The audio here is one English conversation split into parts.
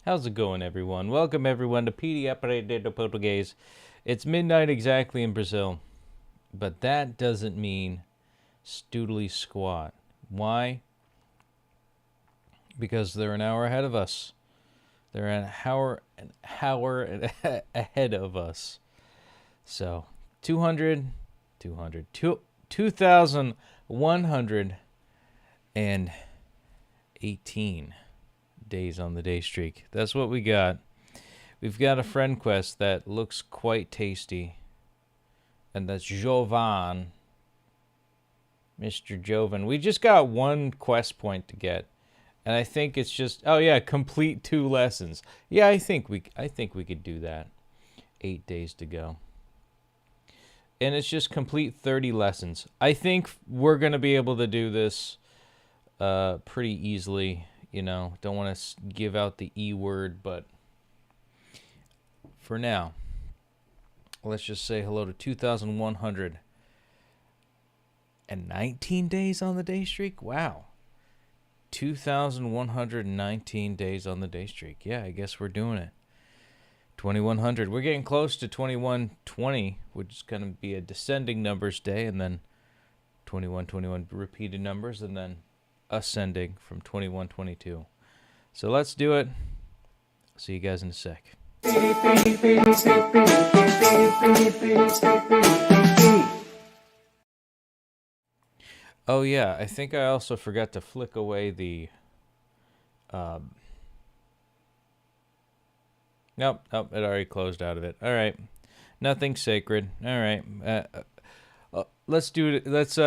How's it going, everyone? Welcome, everyone, to Petey Aprendendo Português. It's midnight exactly in Brazil, but that doesn't mean stoodly squat. Why? Because they're an hour ahead of us. They're an hour ahead of us. So, 2,118 days on the day streak. That's what we got. We've got a friend quest that looks quite tasty. And that's Jovan. Mr. Jovan. We just got one quest point to get. And I think it's just, oh yeah, complete 2 lessons. Yeah, I think we could do that. 8 days to go. And it's just complete 30 lessons. I think we're going to be able to do this pretty easily. You know, don't want to give out the E word, but for now, let's just say hello to 2,119 days on the day streak. Wow. 2,119 days on the day streak. Yeah, I guess we're doing it. 2,100. We're getting close to 2,120, which is going to be a descending numbers day, and then 2,121 repeated numbers, and then ascending from 2,122. So let's do it. See you guys in a sec. Oh yeah, I think I also forgot to flick away the Nope, it already closed out of it. All right. Nothing sacred. All right. Let's do it. Let's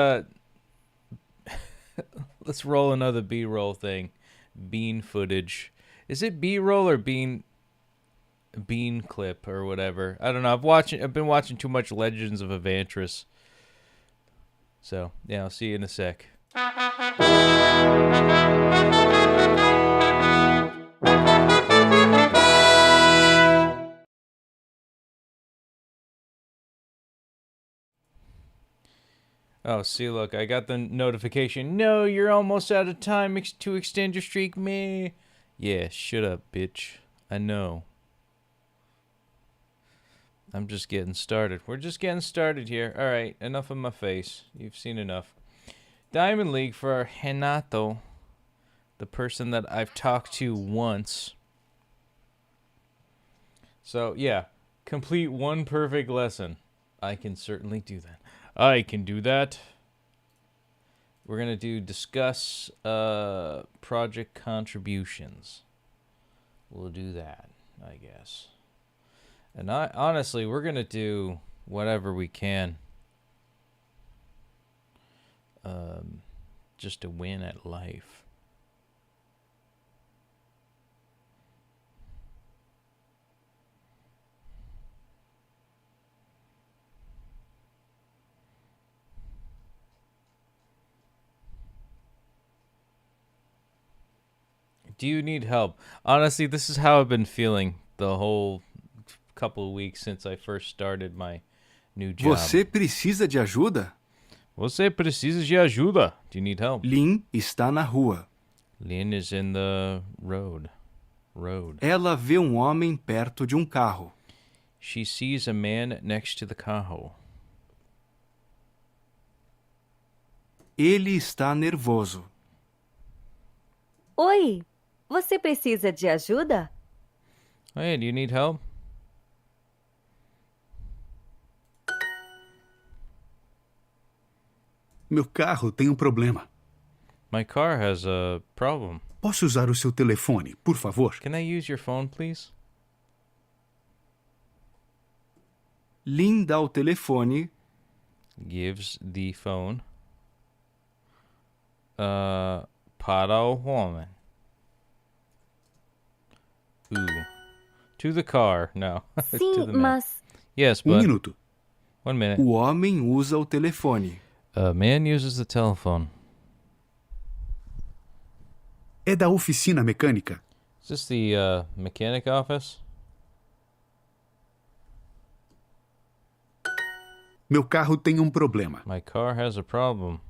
let's roll another B-roll thing. Bean footage. Is it B-roll or bean clip or whatever? I don't know. I've been watching too much Legends of Evantris. So, yeah, I'll see you in a sec. Oh, see, look, I got the notification. No, you're almost out of time to extend your streak, meh. Yeah, shut up, bitch. I know. I'm just getting started. We're just getting started here. All right, enough of my face. You've seen enough. Diamond League for our Renato, the person that I've talked to once. So, yeah, complete one perfect lesson. I can certainly do that. I can do that. We're going to discuss project contributions. We'll do that, I guess. And honestly, we're going to do whatever we can just to win at life. Do you need help? Honestly, this is how I've been feeling the whole couple of weeks since I first started my new job. Você precisa de ajuda? Você precisa de ajuda. Do you need help? Lynn está na rua. Lynn is in the road. Ela vê homem perto de carro. She sees a man next to the carro. Ele está nervoso. Oi, você precisa de ajuda? Hey, do you need help? Meu carro tem problema. My car has a problem. Posso usar o seu telefone, por favor? Can I use your phone, please? Lynn dá o telefone. Gives the phone para o homem. Ooh. To the car. No. To Sim, the man. mas... Yes, but... minuto. 1 minute. O homem usa o telefone. A man uses the telephone. É da oficina mecânica. Is this the mechanic office? Meu carro tem problema. My car has a problem.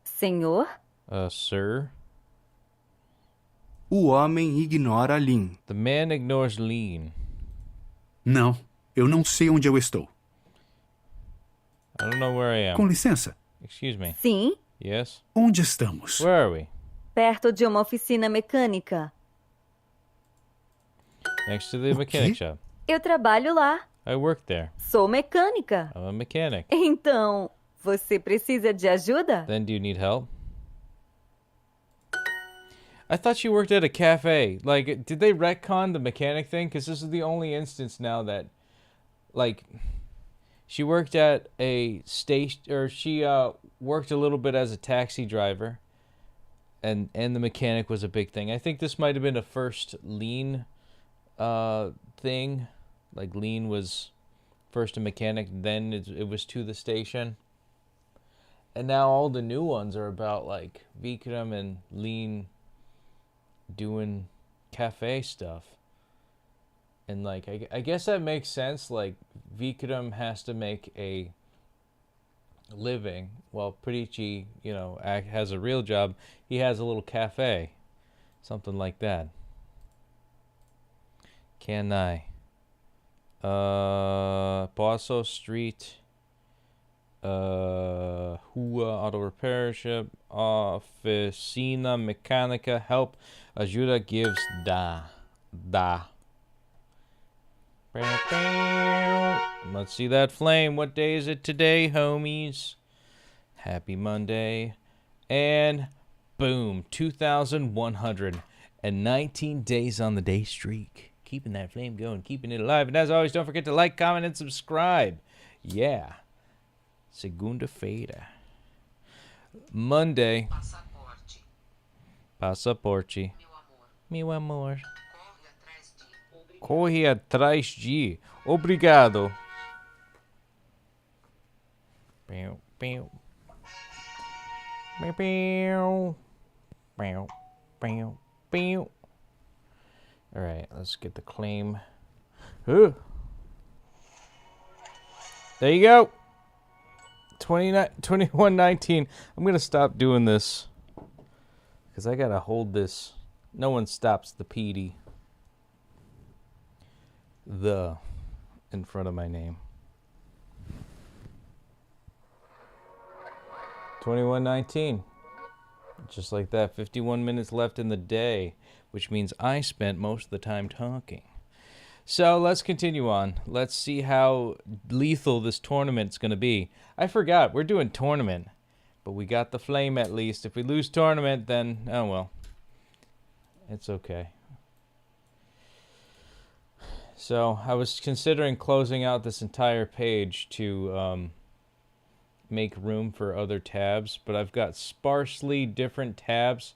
Senhor? Sir? O homem ignora Lin. The man ignores Lean. Não, eu não sei onde eu estou. I don't know where I am. Com licença, Excuse me. Sim, Yes? onde estamos? Where are we? perto de uma oficina mecânica. Next to the O mechanic quê? shop. Eu trabalho lá. I work there. Sou mecânica. I'm a mechanic. Então, você precisa de ajuda? Then do you need help? I thought you worked at a cafe. Like, did they retcon the mechanic thing? Because this is the only instance now that, like, she worked at a station, or she worked a little bit as a taxi driver, and the mechanic was a big thing. I think this might have been a first Lean thing. Like, Lean was first a mechanic, then it was to the station. And now all the new ones are about, like, Vikram and Lean doing cafe stuff. And, like, I guess that makes sense. Like, Vikram has to make a living while Pritichi, you know, has a real job. He has a little cafe. Something like that. Can I? Paso Street. Hua Auto Repair Shop. Oficina Mechanica. Help. Ajuda gives da. Let's see that flame. What day is it today, homies? Happy Monday. And boom, 2,119 days on the day streak. Keeping that flame going, keeping it alive. And as always, don't forget to like, comment, and subscribe. Yeah. Segunda-feira. Monday. Passaporte. Meu amor. Corre atrás de. Obrigado. Pew, pew. Pew, pew. Pew, pew, pew. All right, let's get the claim. Ooh. There you go. 2119. I'm going to stop doing this because I got to hold this. No one stops the PD. The in front of my name. 2119. Just like that. 51 minutes left in the day, which means I spent most of the time talking. So let's continue on. Let's see how lethal this tournament's going to be. I forgot, we're doing tournament, but we got the flame at least. If we lose tournament, then, oh well. It's okay. So I was considering closing out this entire page to make room for other tabs, but I've got sparsely different tabs.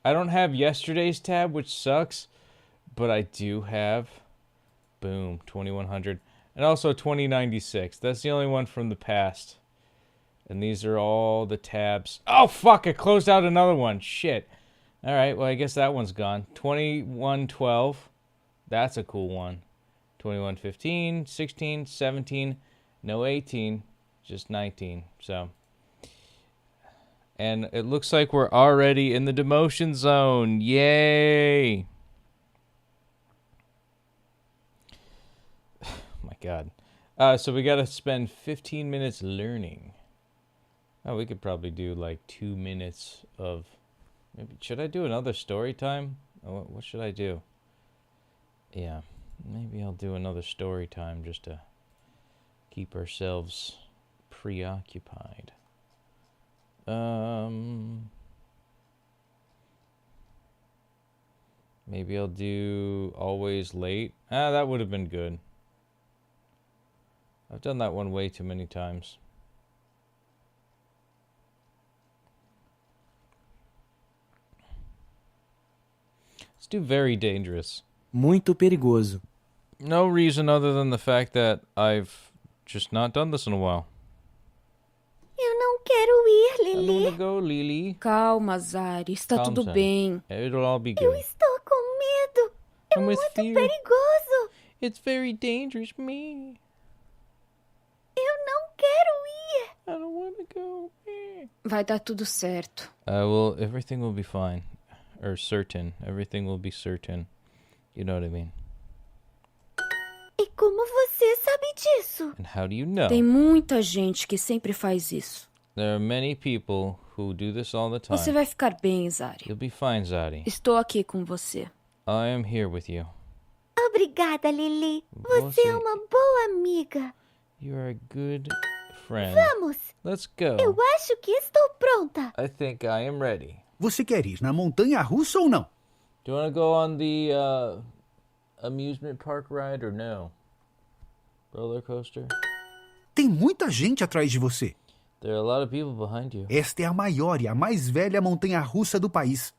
I don't have yesterday's tab, which sucks, but I do have, boom, 2100, and also 2096. That's the only one from the past. And these are all the tabs. Oh, fuck, I closed out another one. Shit. All right, well, I guess that one's gone. 2112, that's a cool one. 2115, 16, 17, no 18, just 19. So, and it looks like we're already in the demotion zone. Yay! My God. So we got to spend 15 minutes learning. Oh, we could probably do like 2 minutes of. Maybe should I do another story time? Oh, what should I do? Yeah. Maybe I'll do another story time just to keep ourselves preoccupied. Maybe I'll do Always Late. That would have been good. I've done that one way too many times. Let's do Very Dangerous. Muito perigoso. No reason other than the fact that I've just not done this in a while. Eu não quero ir, I don't Lili. wanna go, Lily. Calma, Zari, está Calma, tudo Zari. bem. It'll all be Eu good. estou com medo. É I'm with muito you. perigoso. It's very dangerous, me. Eu não quero ir. I don't wanna go. Vai dar tudo certo. Well, everything will be fine. or certain. Everything will be certain. You know what I mean? E como você sabe disso? And how do you know? Tem muita gente que sempre faz isso. There are many people who do this all the time. Você vai ficar bem, Zari. You'll be fine, Zadi. Estou aqui com você. I am here with you. Obrigada, Lili. Você é uma boa amiga. You are a good friend. Vamos. Let's go. Eu acho que estou pronta. I think I am ready. Você quer ir na montanha-russa ou não? Do you want to go on the amusement park ride or no? Roller coaster? Tem muita gente atrás de você. There are a lot of people behind you. Esta é a maior e a mais velha montanha-russa do país.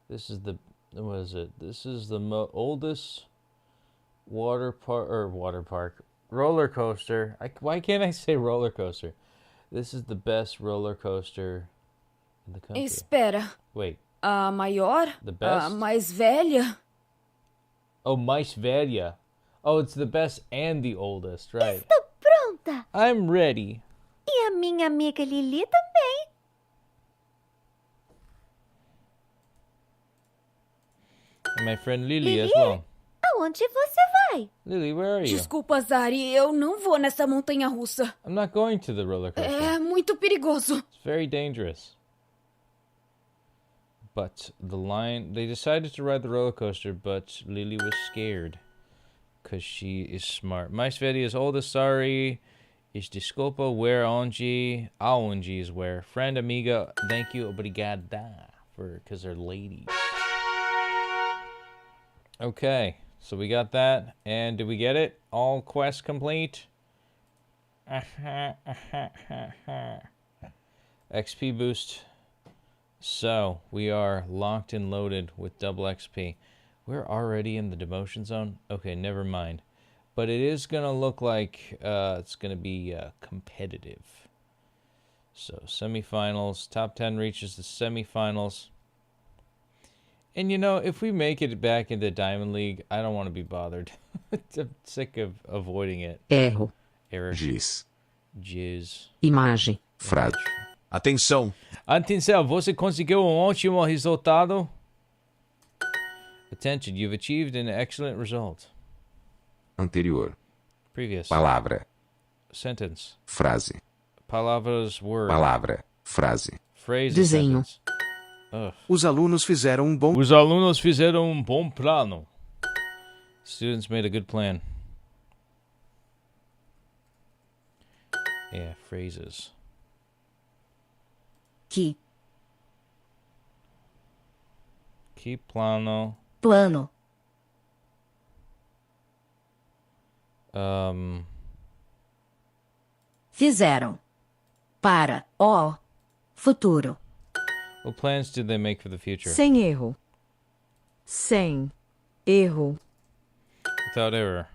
This is the what is it? This is the oldest roller coaster. Why can't I say roller coaster? This is the best roller coaster in the country. Espera. Wait. A maior? The best? A mais velha? Oh, mais velha. Oh, it's the best and the oldest, right? Estou pronta. I'm ready. E a minha amiga Lili também. And my friend Lily as Lili? well. Aonde você vai? Lily, where are you? Desculpa, Zari, eu não vou nessa montanha-russa. I'm not going to the roller coaster. É muito perigoso. It's very dangerous. But they decided to ride the roller coaster, but Lily was scared. Because she is smart. Mais velha is oldest, sorry. Is desculpa, where onde? Aonde is where. Friend, amiga, thank you, obrigada. Because they're ladies. Okay, so we got that. And did we get it? All quests complete? XP boost. So, we are locked and loaded with double XP. We're already in the demotion zone? Okay, never mind. But it is going to look like it's going to be competitive. So, semifinals. Top 10 reaches the semifinals. And you know, if we make it back into Diamond League, I don't want to be bothered. I'm sick of avoiding it. Erro. Error. Giz. Jizz. Imagem. Frase. Atenção. Atenção, você conseguiu ótimo resultado. Attention, you've achieved an excellent result. Anterior. Previous. Palavra. Sentence. Frase. Palavras, word. Palavra. Frase. Phrase. Desenho. Sentence. Ugh. Os alunos fizeram um bom Os alunos fizeram bom plano. Students made a good plan. Yeah, phrases. Que. Que plano. Plano. Fizeram. Para. O. Futuro. What plans did they make for the future? Sem erro. Sem erro. Without error.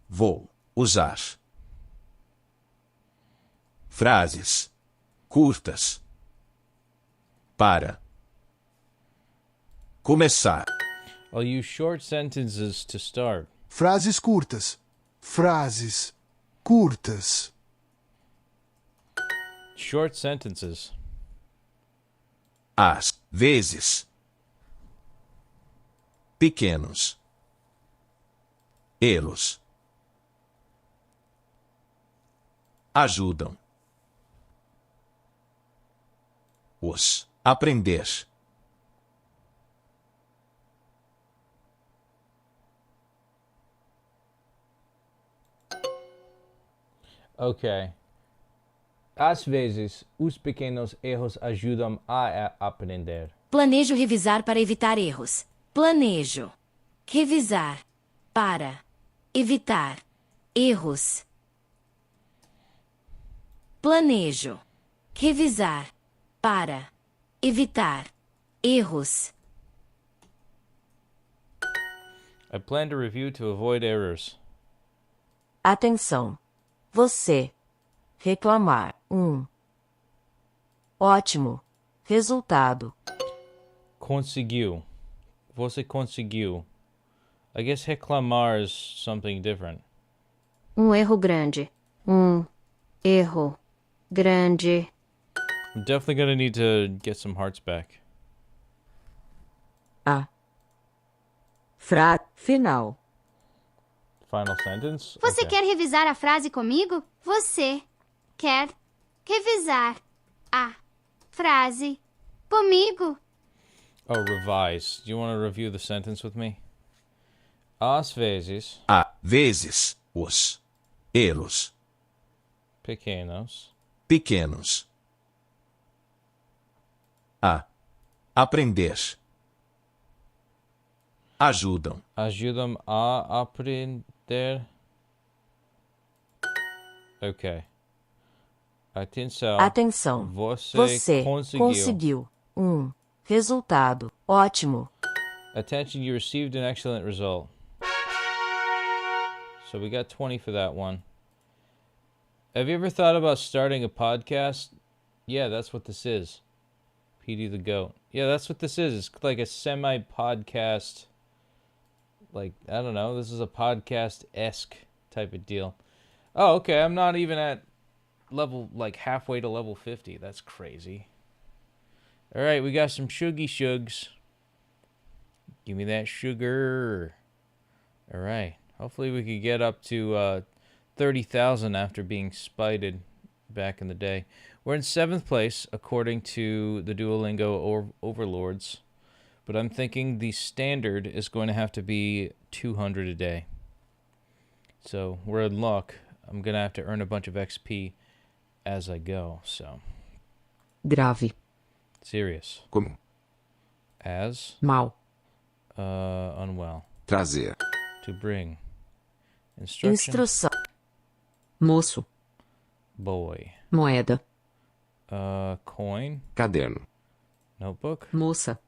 Vou usar. Frases curtas. Para. Começar. I'll use short sentences to start. frases curtas. Frases curtas. Short sentences. Às vezes. Pequenos. Eles ajudam. Os aprender. Okay. Às vezes, os pequenos erros ajudam a aprender. Planejo revisar para evitar erros. Planejo. Revisar. Para. Evitar. Erros. Planejo. Revisar. Para. Evitar. Erros. I plan to review to avoid errors. Atenção. Você. Reclamar. Ótimo. Resultado. Conseguiu. Você conseguiu. I guess reclamar is something different. Erro grande. Erro grande. I'm definitely gonna need to get some hearts back. Final. Final sentence? Você Okay. quer revisar a frase comigo? Você quer revisar a frase comigo? Oh, revise. Do you want to review the sentence with me? Às vezes, Há vezes os erros pequenos pequenos a aprender ajudam. ajudam a aprender. Ok. Atenção. Atenção. Você conseguiu um resultado ótimo. Attention, you received an excellent result. So we got 20 for that one. Have you ever thought about starting a podcast? Yeah, that's what this is. Petey the Goat. Yeah, that's what this is. It's like a semi-podcast. Like, I don't know. This is a podcast-esque type of deal. Oh, okay. I'm not even at level, like, halfway to level 50. That's crazy. All right, we got some shuggy shugs. Give me that sugar. All right. Hopefully we could get up to 30,000 after being spited back in the day. We're in 7th place, according to the Duolingo overlords. But I'm thinking the standard is going to have to be 200 a day. So we're in luck. I'm going to have to earn a bunch of XP as I go. So Grave. serious. Como? As Mal. unwell. Trazer. To bring. Instruction. Instrução. Moço. Boy. Moeda. Coin. Caderno. Notebook. Moça.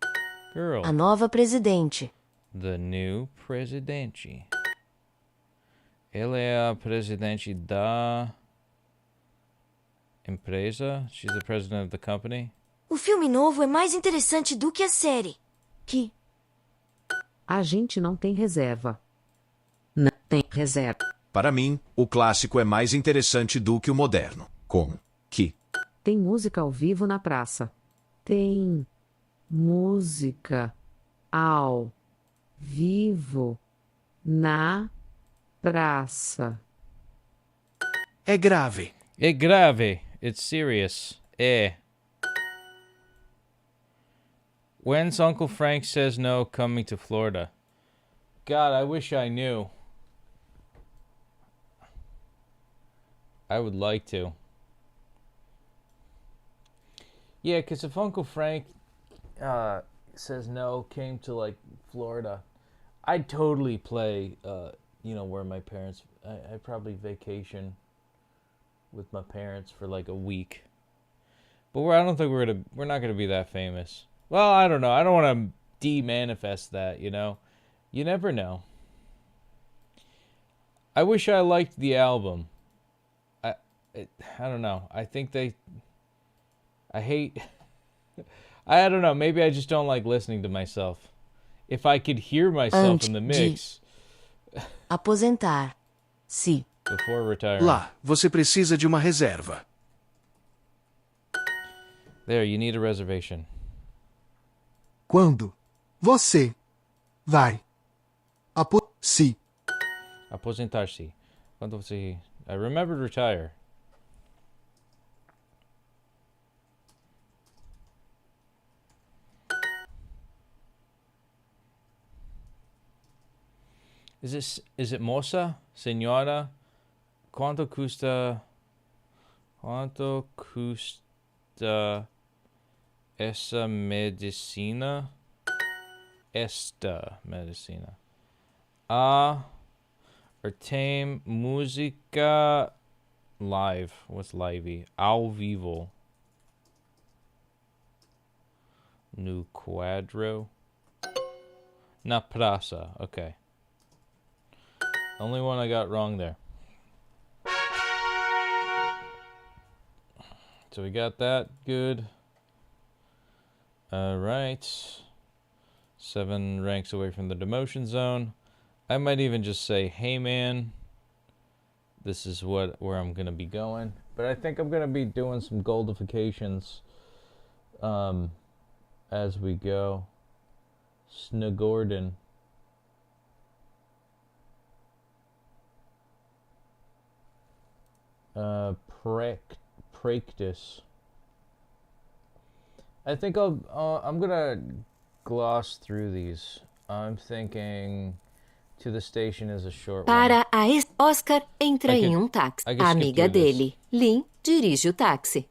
Girl. A nova presidente. The new presidente. Ela é a presidente da empresa. She's the president of the company. O filme novo é mais interessante do que a série. Que A gente não tem reserva. Não tem reserva. Para mim, o clássico é mais interessante do que o moderno. Com que Tem música ao vivo na praça. Tem música ao vivo na praça. É grave. É grave. It's serious. É. When's Uncle Frank says no coming to Florida? God, I wish I knew. I would like to. Yeah, because if Uncle Frank says no, came to like Florida, I'd totally play, where my parents, I'd probably vacation with my parents for like a week. But I don't think we're not gonna be that famous. Well, I don't know. I don't want to de-manifest that, you know? You never know. I wish I liked the album. I don't know. I think I hate... I don't know. Maybe I just don't like listening to myself. If I could hear myself in the mix... Aposentar-se. Before retiring. Lá, você precisa de uma reserva. There, you need a reservation. Quando você vai se Aposentar-se. Quando você... I remembered retire. Is it moça? Senhora? Quanto custa essa medicina? Esta medicina. Or tem música live. What's live? Ao vivo. No quadro. Na praça. Okay. Only one I got wrong there. So we got that good. Alright. 7 ranks away from the demotion zone. I might even just say, hey man, this is where I'm gonna be going. But I think I'm gonna be doing some goldifications as we go. Snagorden. Practice. I think I'm gonna gloss through these. I'm thinking to the station is a short one. Para Oscar entra I em could- táxi. I could A skip amiga through this. dele, Lynn, dirige o táxi.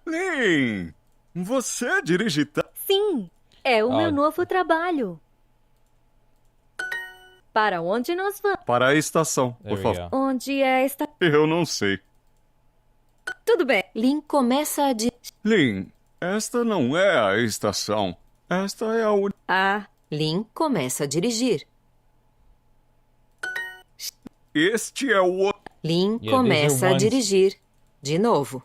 Lin, você dirige Sim, é o Ah. meu novo trabalho. Para onde nós vamos? para a estação, There por we favor. go. Onde é esta? Eu não sei. Tudo bem. Lynn começa a Lin, esta não é a estação. Esta é a única. Ah, Lynn começa a dirigir. Este é o outro. Lynn these começa are a ones- dirigir. De novo.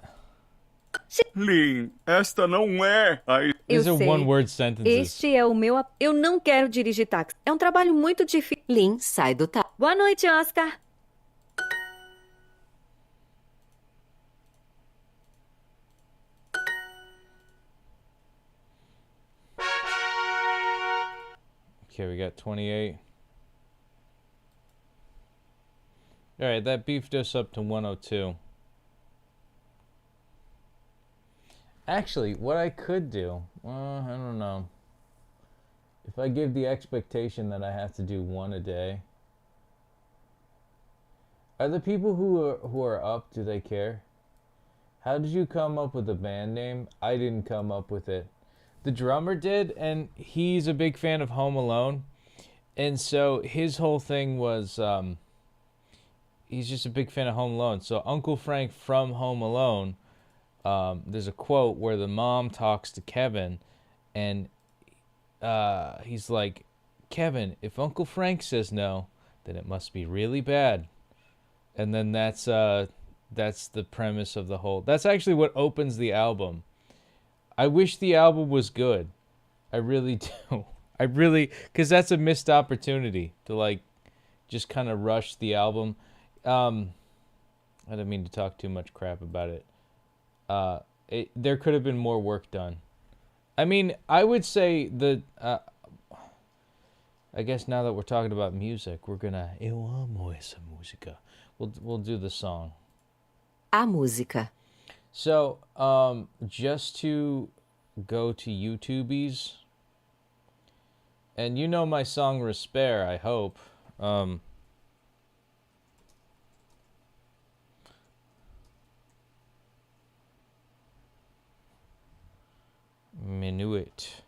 Lin, esta não é a. eu These are sei. one-word sentences. Este é o meu. Eu não quero dirigir táxi. É um trabalho muito difícil. Lynn sai do táxi. Boa noite, Oscar. Okay, we got 28. All right, that beefed us up to 102. Actually, what I could do, I don't know. If I give the expectation that I have to do one a day, are the people who are up, do they care? How did you come up with the band name? I didn't come up with it. The drummer did, and he's a big fan of Home Alone. And so his whole thing was he's just a big fan of Home Alone. So Uncle Frank from Home Alone, there's a quote where the mom talks to Kevin, and he's like, Kevin, if Uncle Frank says no, then it must be really bad. And then that's the premise of the whole. That's actually what opens the album. I wish the album was good. I really do. I really, because that's a missed opportunity to like just kind of rush the album. I didn't mean to talk too much crap about it. There could have been more work done. I mean, I would say that. I guess now that we're talking about music, we're gonna. Eu amo essa música. We'll do the song. A música. So, just to go to YouTubies, and you know my song Respair, I hope. Minuit.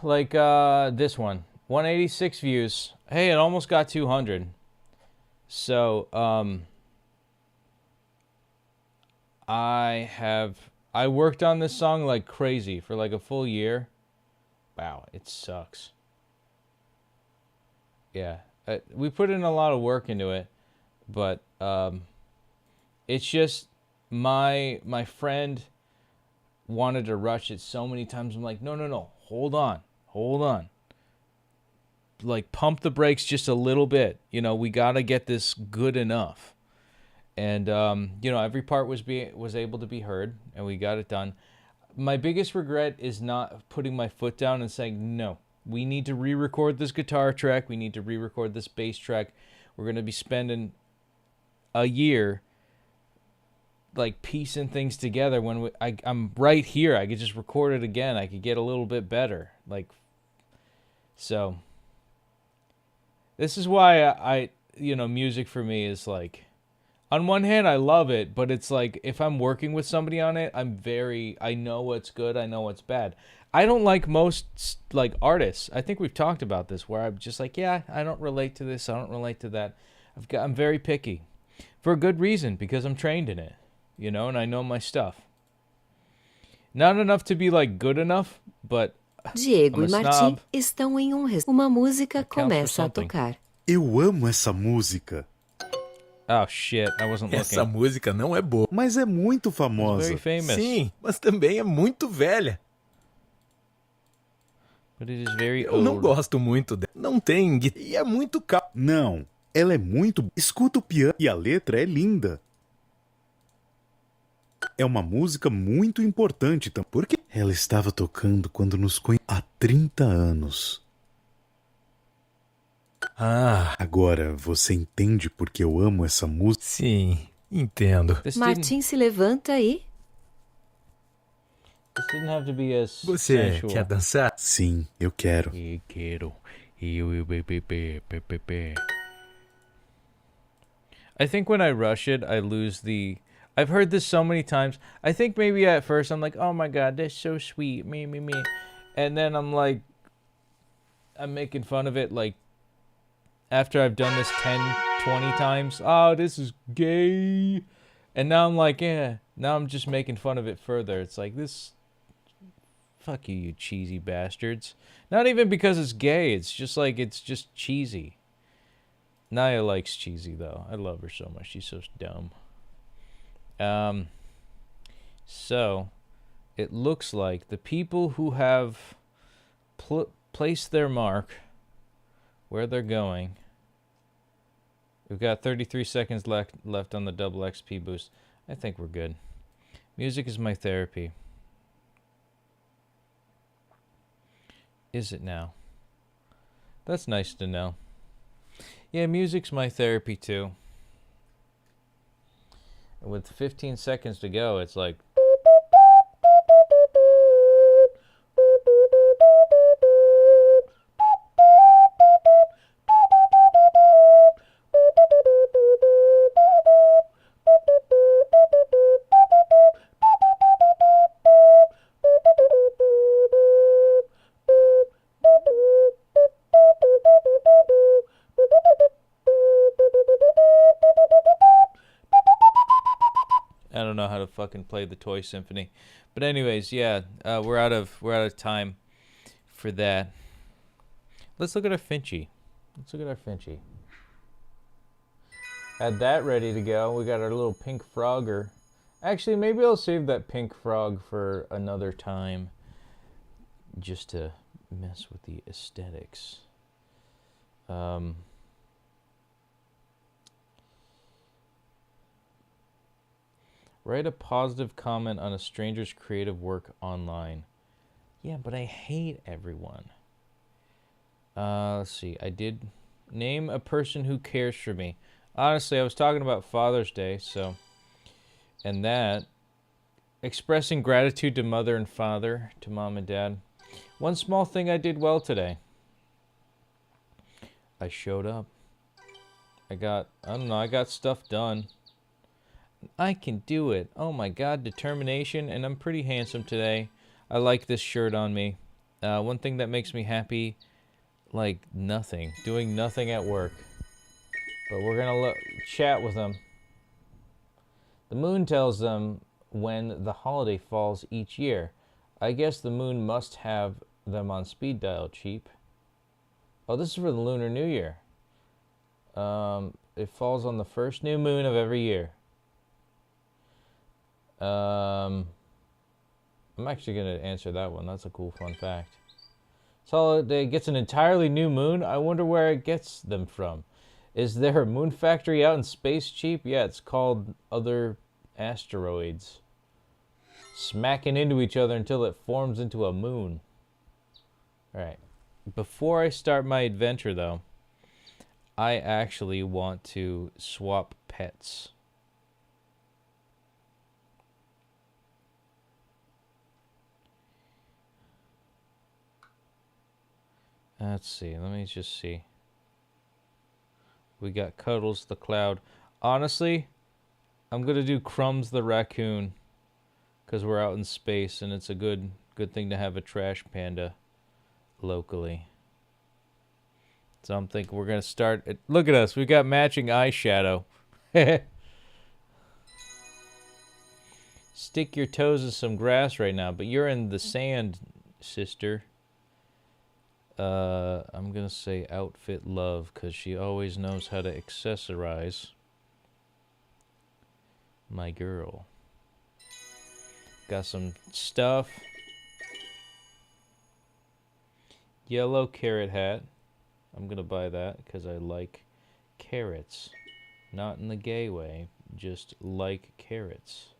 Like this one, 186 views. Hey, it almost got 200. So, I worked on this song like crazy for like a full year. Wow, it sucks. Yeah, we put in a lot of work into it, but it's just my friend wanted to rush it so many times. I'm like, no, hold on. Like, pump the brakes just a little bit. You know, we gotta get this good enough. And you know, every part was able to be heard, and we got it done. My biggest regret is not putting my foot down and saying, no, we need to re-record this guitar track. We need to re-record this bass track. We're gonna be spending a year like piecing things together when I'm right here. I could just record it again. I could get a little bit better. Like, so this is why I you know, music for me is like, on one hand, I love it, but it's like if I'm working with somebody on it, I know what's good, I know what's bad. I don't like most like artists. I think we've talked about this where I'm just like, yeah, I don't relate to this, I don't relate to that. I'm very picky for a good reason, because I'm trained in it, you know, and I know my stuff. Not enough to be like good enough, but Diego I'm e a Martim snob. estão em uma música That counts for começa a something. tocar. Eu amo essa música. Oh shit, I wasn't Essa looking. música não é boa. Mas é muito It's famosa. very famous. Sim, mas também é muito velha. But it is very Eu não old. gosto muito dela. Não tem guitarra e é muito caro. Não, ela é muito... Escuta o piano e a letra é linda. É uma música muito importante, porque ela estava tocando quando nos conhecemos há 30 anos. Ah, Agora você entende por que eu amo essa música? sim, entendo. Martim se levanta e... This didn't have to be as Você sensual. quer dançar? Sim, eu quero. Eu quero. I think when I rush it, I lose the... I've heard this so many times. I think maybe at first I'm like, oh my god, that's so sweet, me. And then I'm like, I'm making fun of it, like, after I've done this 10, 20 times. Oh, this is gay. And now I'm like, yeah, now I'm just making fun of it further. It's like, this... Fuck you, you cheesy bastards. Not even because it's gay, it's just like, it's just cheesy. Naya likes cheesy, though. I love her so much. She's so dumb. So, it looks like the people who have placed their mark where they're going. We've got 33 seconds left on the double XP boost. I think we're good. Music is my therapy. Is it now? That's nice to know. Yeah, music's my therapy too. And with 15 seconds to go, it's like... I don't know how to fucking play the Toy Symphony. But anyways, yeah, we're out of time for that. Let's look at our Finchy. Had that ready to go. We got our little pink frogger. Actually, maybe I'll save that pink frog for another time, just to mess with the aesthetics. Write a positive comment on a stranger's creative work online. Yeah, but I hate everyone. Let's see. I did name a person who cares for me. Honestly, I was talking about Father's Day, so... And that... Expressing gratitude to mother and father, to mom and dad. One small thing I did well today. I showed up. I got stuff done. I can do it. Oh my god, determination, and I'm pretty handsome today. I like this shirt on me. One thing that makes me happy, like nothing. Doing nothing at work. But we're gonna chat with them. The moon tells them when the holiday falls each year. I guess the moon must have them on speed dial cheap. Oh, this is for the Lunar New Year. It falls on the first new moon of every year. I'm actually going to answer that one. That's a cool fun fact. So it gets an entirely new moon. I wonder where it gets them from. Is there a moon factory out in space cheap? Yeah, it's called other asteroids. Smacking into each other until it forms into a moon. Alright. Before I start my adventure, though, I actually want to swap pets. Let's see. Let me just see. We got Cuddles the Cloud. Honestly, I'm going to do Crumbs the Raccoon. Because we're out in space and it's a good thing to have a trash panda locally. So I'm thinking we're going to start... Look at us. We got matching eyeshadow. Stick your toes in some grass right now. But you're in the sand, sister. I'm gonna say outfit love because she always knows how to accessorize. My girl. Got some stuff. Yellow carrot hat. I'm gonna buy that because I like carrots. Not in the gay way, just like carrots.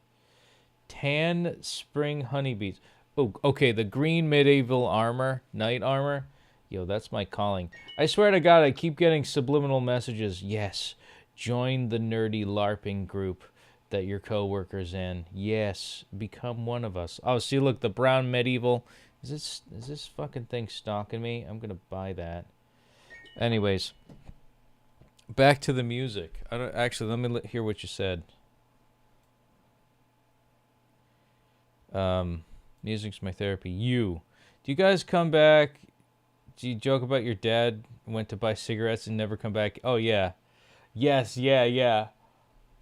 Tan spring honeybees. Oh, okay, the green medieval armor, knight armor. Yo, that's my calling. I swear to God, I keep getting subliminal messages. Yes, join the nerdy LARPing group that your coworker's in. Yes, become one of us. Oh, see, look, the brown medieval. Is this fucking thing stalking me? I'm gonna buy that. Anyways, back to the music. Actually, let me hear what you said. Music's my therapy. Do you guys come back? Do you joke about your dad went to buy cigarettes and never come back? Oh, yeah. Yes, yeah.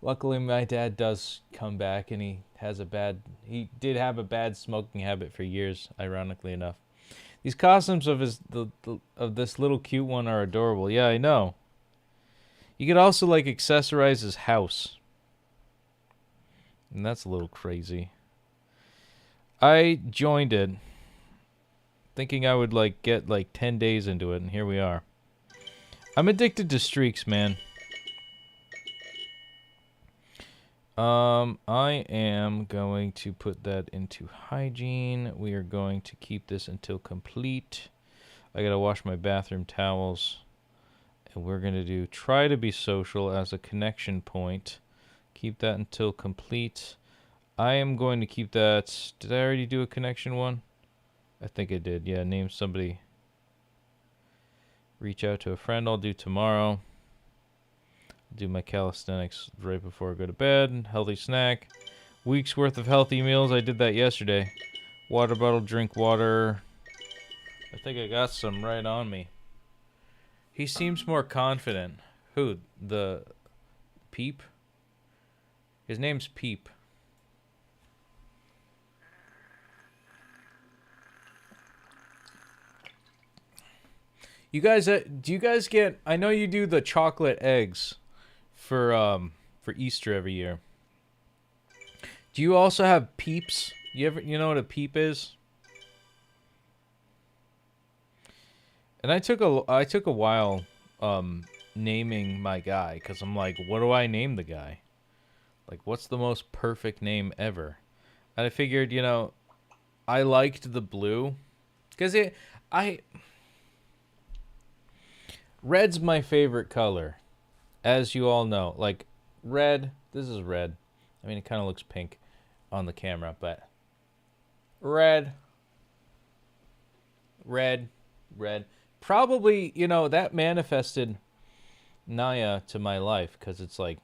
Luckily, my dad does come back, and he did have a bad smoking habit for years, ironically enough. These costumes of of this little cute one are adorable. Yeah, I know. You could also, like, accessorize his house. And that's a little crazy. I joined it thinking I would like get like 10 days into it, and here we are. I'm addicted to streaks, man. I am going to put that into hygiene. We are going to keep this until complete. I gotta wash my bathroom towels. And we're gonna try to be social as a connection point. Keep that until complete. I am going to keep that. Did I already do a connection one? I think I did. Yeah, name somebody. Reach out to a friend. I'll do tomorrow. I'll do my calisthenics right before I go to bed. Healthy snack. Week's worth of healthy meals. I did that yesterday. Water bottle, drink water. I think I got some right on me. He seems more confident. Who? The Peep? His name's Peep. You guys, do you guys get? I know you do the chocolate eggs for Easter every year. Do you also have Peeps? You know what a Peep is? And I took a while naming my guy, because I'm like, what do I name the guy? Like, what's the most perfect name ever? And I figured, I liked the blue, because red's my favorite color, as you all know. Like, red, this is red. I mean, it kind of looks pink on the camera, but red. Probably, that manifested Naya to my life, because it's like,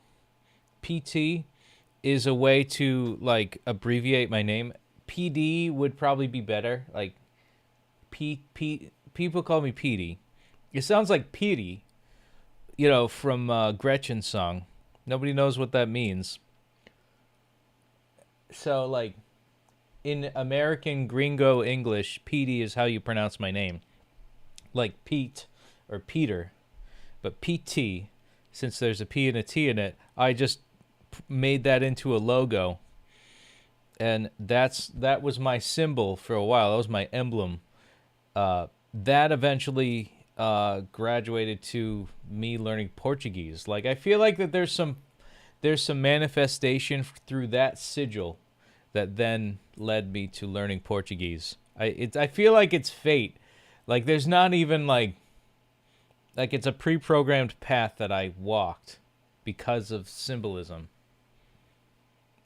PT is a way to, like, abbreviate my name. PD would probably be better. Like, people call me Petey. It sounds like Petey, from Gretchen's song. Nobody knows what that means. So, like, in American gringo English, Petey is how you pronounce my name. Like Pete or Peter. But PT, since there's a P and a T in it, I just made that into a logo. And that was my symbol for a while. That was my emblem. That eventually graduated to me learning Portuguese. Like, I feel like that there's some manifestation through that sigil that then led me to learning Portuguese. I feel like it's fate. Like, there's not even like it's a pre-programmed path that I walked because of symbolism,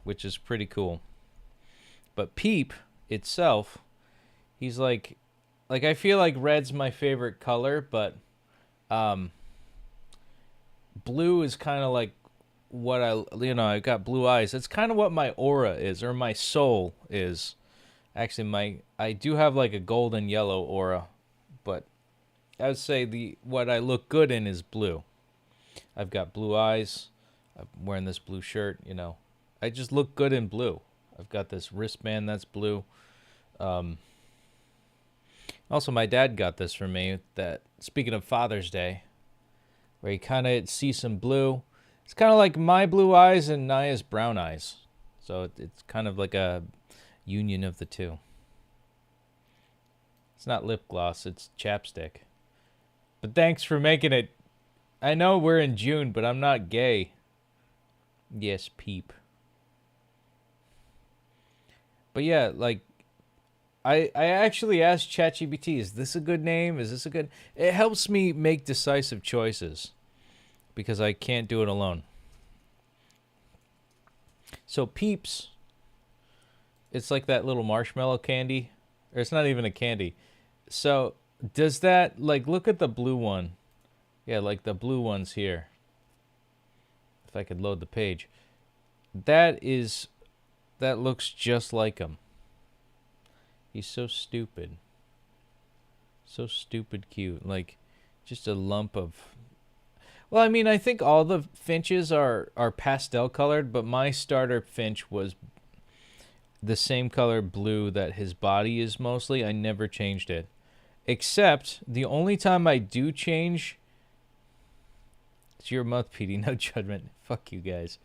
which is pretty cool. But Peep itself, he's like I feel like red's my favorite color, but blue is kind of like what I got blue eyes. It's kind of what my aura is, or my soul is. Actually, I do have like a golden yellow aura, but I would say what I look good in is blue. I've got blue eyes. I'm wearing this blue shirt, I just look good in blue. I've got this wristband that's blue. Also, my dad got this for me, that, speaking of Father's Day, where you kind of see some blue. It's kind of like my blue eyes and Naya's brown eyes. So it's kind of like a union of the two. It's not lip gloss, it's chapstick. But thanks for making it. I know we're in June, but I'm not gay. Yes, Peep. But yeah, like, I actually asked ChatGPT, is this a good name? Is this a good... It helps me make decisive choices because I can't do it alone. So Peeps, it's like that little marshmallow candy. Or it's not even a candy. So does that, like, look at the blue one. Yeah, like the blue ones here. If I could load the page. That looks just like him. He's so stupid. So stupid cute. Like, just a lump of... Well, I mean, I think all the finches are pastel colored, but my starter finch was the same color blue that his body is mostly. I never changed it. Except, the only time I do change... It's your month, Petey. No judgment. Fuck you guys.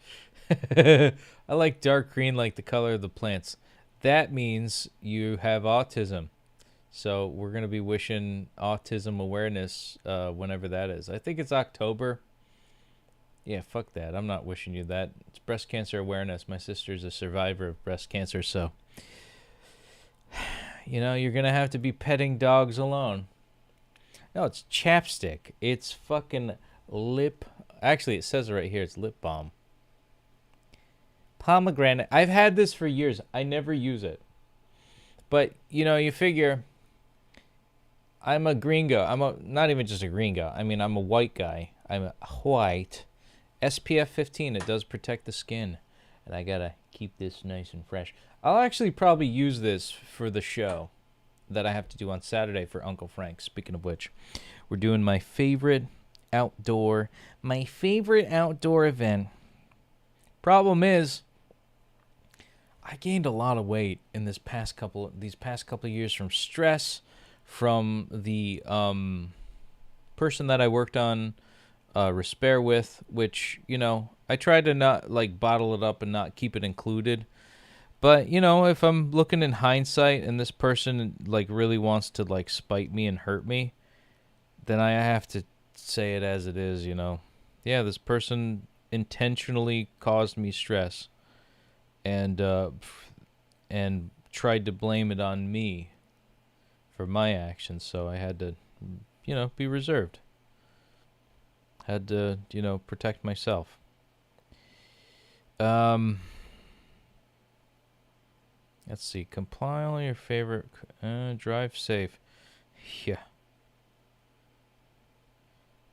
I like dark green like the color of the plants. That means you have autism. So we're going to be wishing autism awareness whenever that is. I think it's October. Yeah, fuck that. I'm not wishing you that. It's breast cancer awareness. My sister's a survivor of breast cancer, so... You know, you're going to have to be petting dogs alone. No, it's chapstick. It's fucking lip... Actually, it says it right here. It's lip balm. Pomegranate. I've had this for years. I never use it. But, you know, you figure... I'm a gringo. Not even just a gringo. I mean, I'm a white guy. I'm a white. SPF 15. It does protect the skin. And I gotta keep this nice and fresh. I'll actually probably use this for the show that I have to do on Saturday for Uncle Frank. Speaking of which, we're doing my favorite outdoor event. Problem is, I gained a lot of weight in these past couple of years from stress, from the person that I worked on Respair with, which, you know, I tried to not like bottle it up and not keep it included. But, you know, if I'm looking in hindsight and this person like really wants to like spite me and hurt me, then I have to say it as it is, you know. Yeah, this person intentionally caused me stress and tried to blame it on me for my actions, so I had to, you know, be reserved. Had to, you know, protect myself. Let's see. Compile your favorite. Drive safe. Yeah.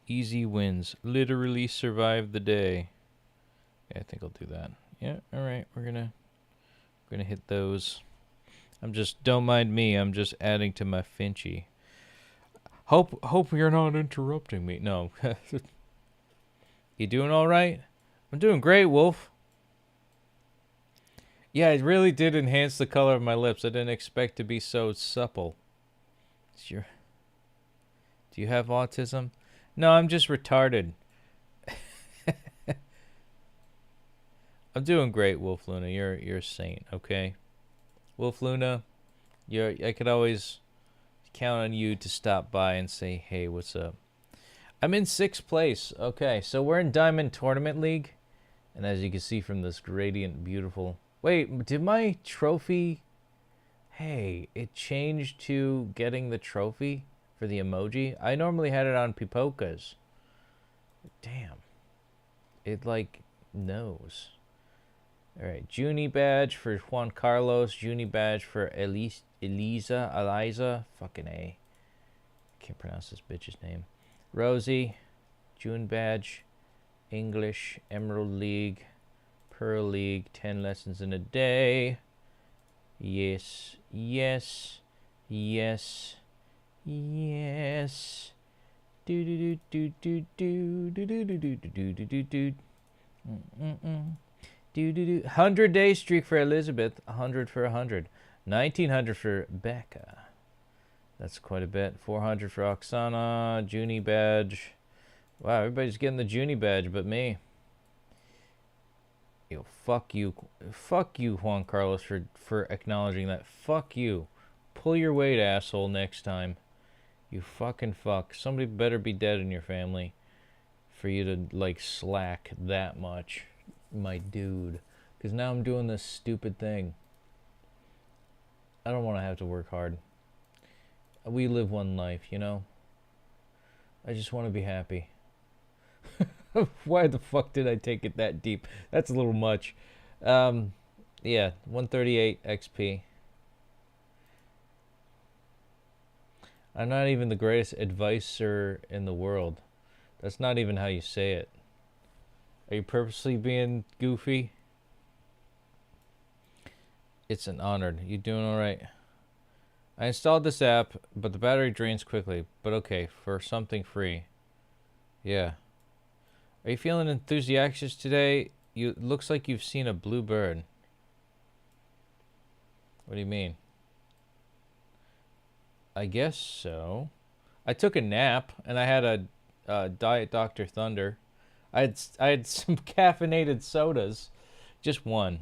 Easy wins. Literally survive the day. Yeah, I think I'll do that. Yeah. All right. We're gonna hit those. Don't mind me. I'm just adding to my Finchy. Hope you're not interrupting me. No. You doing all right? I'm doing great, Wolf. Yeah, it really did enhance the color of my lips. I didn't expect to be so supple. Do you have autism? No, I'm just retarded. I'm doing great, Wolf Luna. You're a saint, okay? Wolf Luna, I could always count on you to stop by and say, hey, what's up? I'm in 6th place. Okay, so we're in Diamond Tournament League. And as you can see from this gradient, beautiful... Wait, did my trophy... Hey, it changed to getting the trophy for the emoji? I normally had it on Pipokas. Damn. It, like, knows. Alright, Junie badge for Juan Carlos. Junie badge for Eliza. Fucking A. Can't pronounce this bitch's name. Rosie. June badge. English. Emerald League. Pearl League. 10 lessons in a day. Yes. Yes. Yes. Yes. Do do do do do do do do do do do do do. 100-day streak for Elizabeth. 100 for 100. 1900 for Becca. That's quite a bit. 400 for Oksana. Junie badge. Wow, everybody's getting the Junie badge but me. Yo, fuck you. Fuck you, Juan Carlos, for acknowledging that. Fuck you. Pull your weight, asshole, next time. You fucking fuck. Somebody better be dead in your family for you to, like, slack that much. My dude. Because now I'm doing this stupid thing. I don't want to have to work hard. We live one life, you know? I just want to be happy. Why the fuck did I take it that deep? That's a little much. Yeah, 138 XP. I'm not even the greatest advicer in the world. That's not even how you say it. Are you purposely being goofy? It's an honor. You doing alright? I installed this app, but the battery drains quickly. But okay, for something free. Yeah. Are you feeling enthusiastic today? Looks like you've seen a blue bird. What do you mean? I guess so. I took a nap and I had a Diet Dr. Thunder. I had some caffeinated sodas. Just one.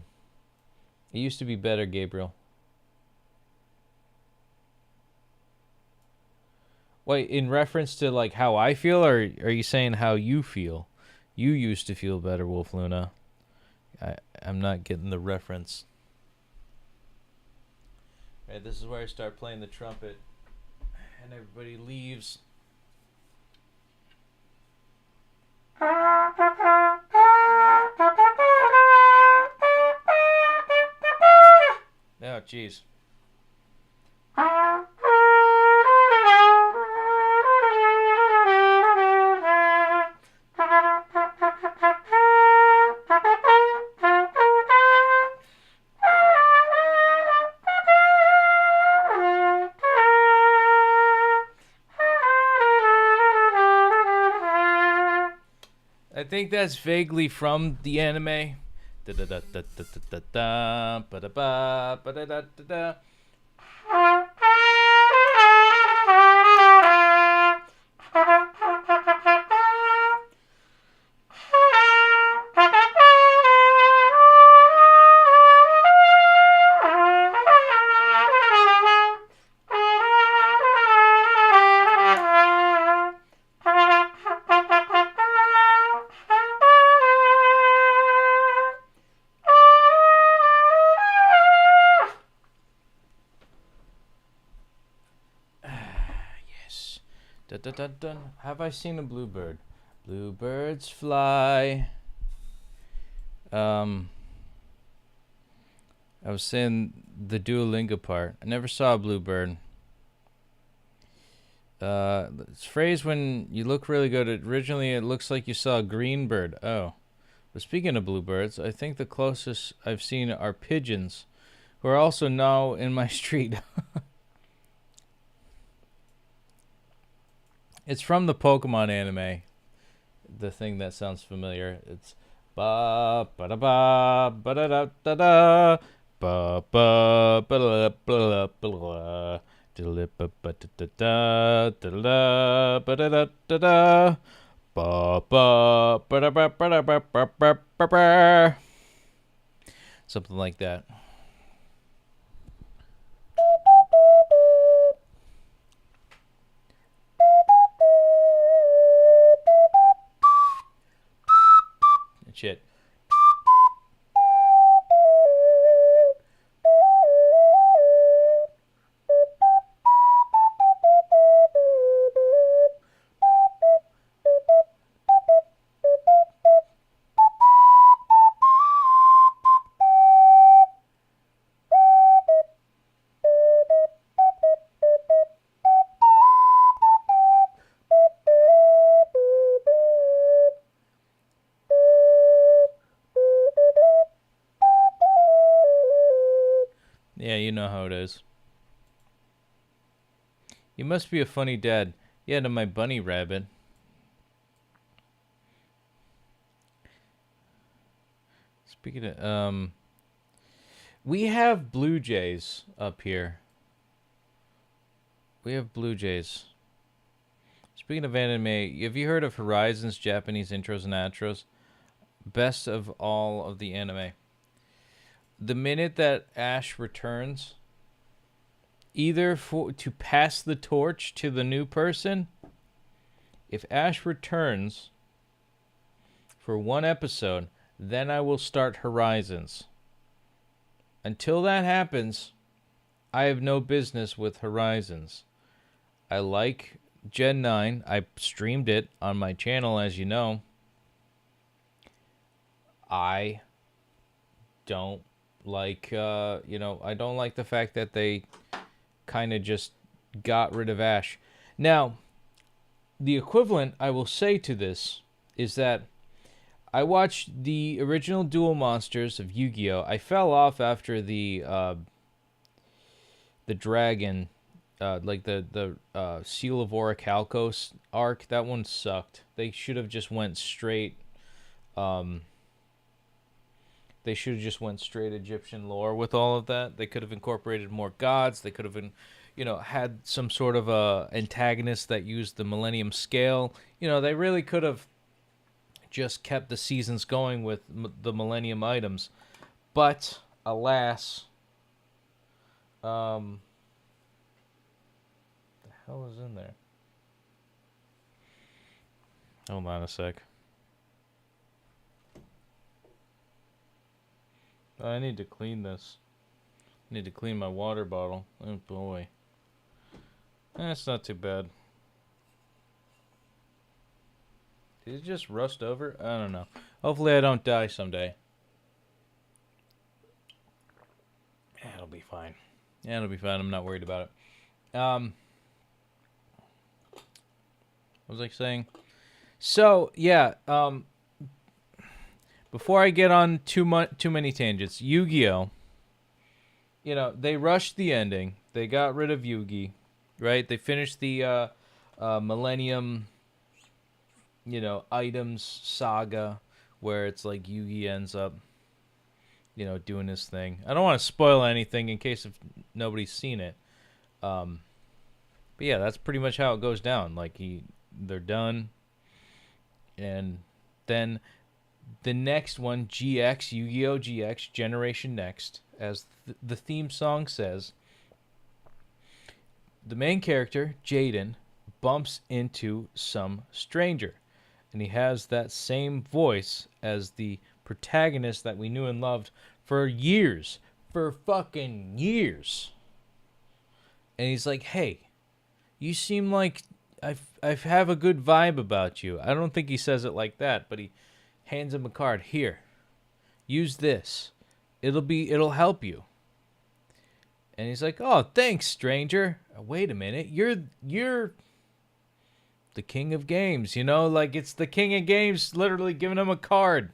It used to be better, Gabriel. Wait, in reference to like how I feel, or are you saying how you feel? You used to feel better, Wolf Luna. I'm not getting the reference. Alright, this is where I start playing the trumpet. And everybody leaves. Oh, jeez. I think that's vaguely from the anime. Da da da da da da da ba da ba ba da da da da. Dun, dun, dun, dun. Have I seen a bluebird? Bluebirds fly. I was saying the Duolingo part. I never saw a bluebird. It's phrase when you look really good. Originally, it looks like you saw a green bird. Oh. But speaking of bluebirds, I think the closest I've seen are pigeons, who are also now in my street. It's from the Pokemon anime. The thing that sounds familiar. It's ba ba da ba ba da da da da ba ba ba da ba ba da ba ba da da da ba da da da da ba ba ba da ba ba da ba ba ba ba. Something like that. Shit. Yeah, you know how it is. You must be a funny dad. Yeah, to my bunny rabbit. Speaking of, we have blue jays up here. We have blue jays. Speaking of anime, have you heard of Horizon's Japanese intros and outros? Best of all of the anime. The minute that Ash returns, either to pass the torch to the new person, if Ash returns for one episode, then I will start Horizons. Until that happens, I have no business with Horizons. I like Gen 9. I streamed it on my channel, as you know. I don't like, I don't like the fact that they kind of just got rid of Ash. Now, the equivalent I will say to this is that I watched the original Duel Monsters of Yu-Gi-Oh! I fell off after the dragon, the Seal of Orichalcos arc. That one sucked. They should have just went straight. They should have just went straight Egyptian lore with all of that. They could have incorporated more gods. They could have been, had some sort of a antagonist that used the Millennium Scale. They really could have just kept the seasons going with the Millennium items. But, alas, the hell is in there? Hold on a sec. I need to clean this. I need to clean my water bottle. Oh boy. That's not too bad. Did it just rust over? I don't know. Hopefully I don't die someday. Yeah, it'll be fine. Yeah, it'll be fine. I'm not worried about it. What was I saying? So, yeah, before I get on too many tangents, Yu-Gi-Oh! They rushed the ending. They got rid of Yugi, right? They finished the Millennium, items saga, where it's like Yugi ends up, doing his thing. I don't want to spoil anything in case if nobody's seen it. But yeah, that's pretty much how it goes down. Like they're done, and then the next one, GX, Yu-Gi-Oh! GX, Generation Next, as the theme song says, the main character, Jaden, bumps into some stranger. And he has that same voice as the protagonist that we knew and loved for years. For fucking years. And he's like, hey, you seem like I have a good vibe about you. I don't think he says it like that, but he hands him a card. Here, use this. It'll help you. And he's like, oh, thanks, stranger. Wait a minute, you're the king of games, like it's the king of games literally giving him a card.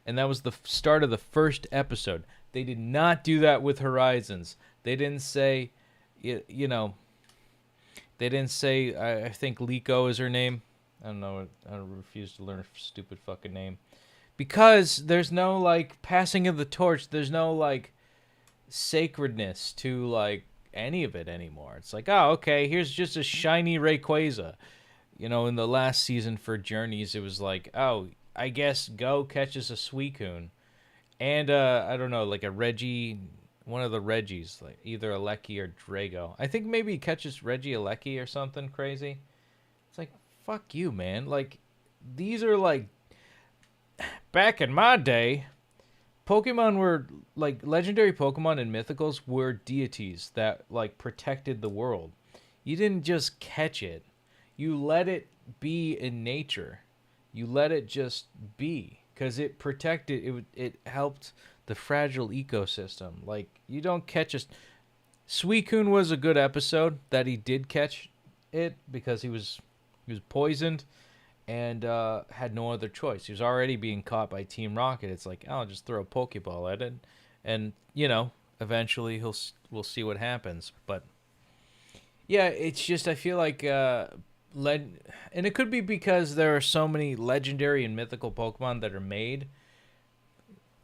And that was the start of the first episode. They did not do that with Horizons. They didn't say, they didn't say, I think Liko is her name. I don't know. I refuse to learn a stupid fucking name. Because there's no, passing of the torch. There's no, sacredness to, any of it anymore. It's like, oh, okay, here's just a shiny Rayquaza. In the last season for Journeys, it was like, oh, I guess Go catches a Suicune. And, I don't know, a Reggie, one of the Reggies, either Alecki or Drago. I think maybe he catches Reggie Alecki or something crazy. It's like, fuck you, man. These are, back in my day, Pokemon were, legendary Pokemon and mythicals were deities that, protected the world. You didn't just catch it. You let it be in nature. You let it just be. Because it protected, it helped the fragile ecosystem. You don't catch a... Suicune was a good episode that he did catch it because he was poisoned and had no other choice. He was already being caught by Team Rocket. It's like, oh, I'll just throw a Pokeball at it. And, eventually we'll see what happens. But, yeah, it's just, I feel like... and it could be because there are so many legendary and mythical Pokemon that are made.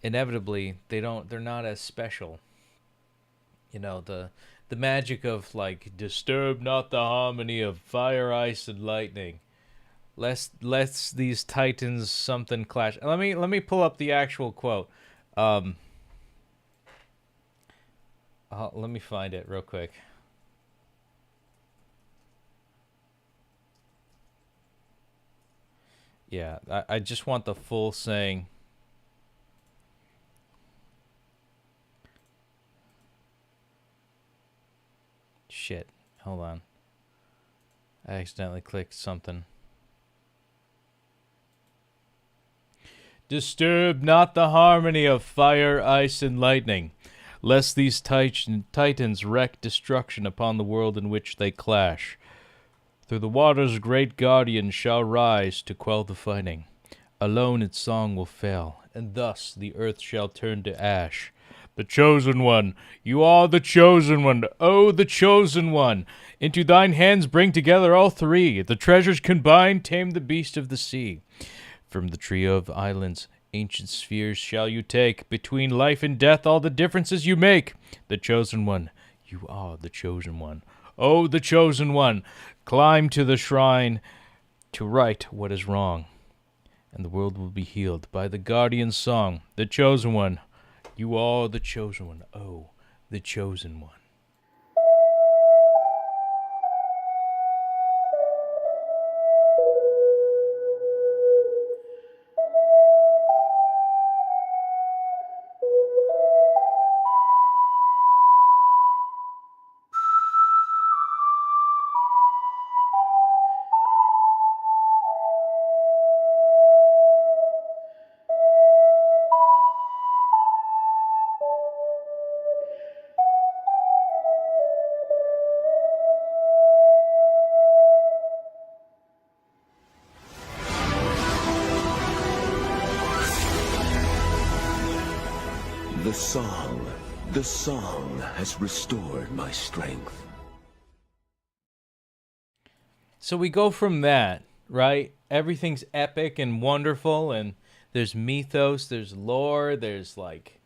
Inevitably, they're not as special. The magic of disturb not the harmony of fire, ice, and lightning. Lest these titans something clash. Let me pull up the actual quote. Let me find it real quick. Yeah, I just want the full saying. shit. Hold on. I accidentally clicked something. Disturb not the harmony of fire, ice, and lightning, lest these titans wreak destruction upon the world in which they clash. Through the waters great guardian shall rise to quell the fighting. Alone its song will fail, and thus the earth shall turn to ash. The chosen one, you are the chosen one, oh, the chosen one. Into thine hands bring together all three. The treasures combined tame the beast of the sea. From the trio of islands, ancient spheres shall you take. Between life and death all the differences you make. The chosen one, you are the chosen one. Oh, the chosen one, climb to the shrine to right what is wrong. And the world will be healed by the guardian's song. The chosen one, you are the chosen one. Oh, the chosen one. The song has restored my strength. So we go from that, right? Everything's epic and wonderful, and there's mythos, there's lore, there's like,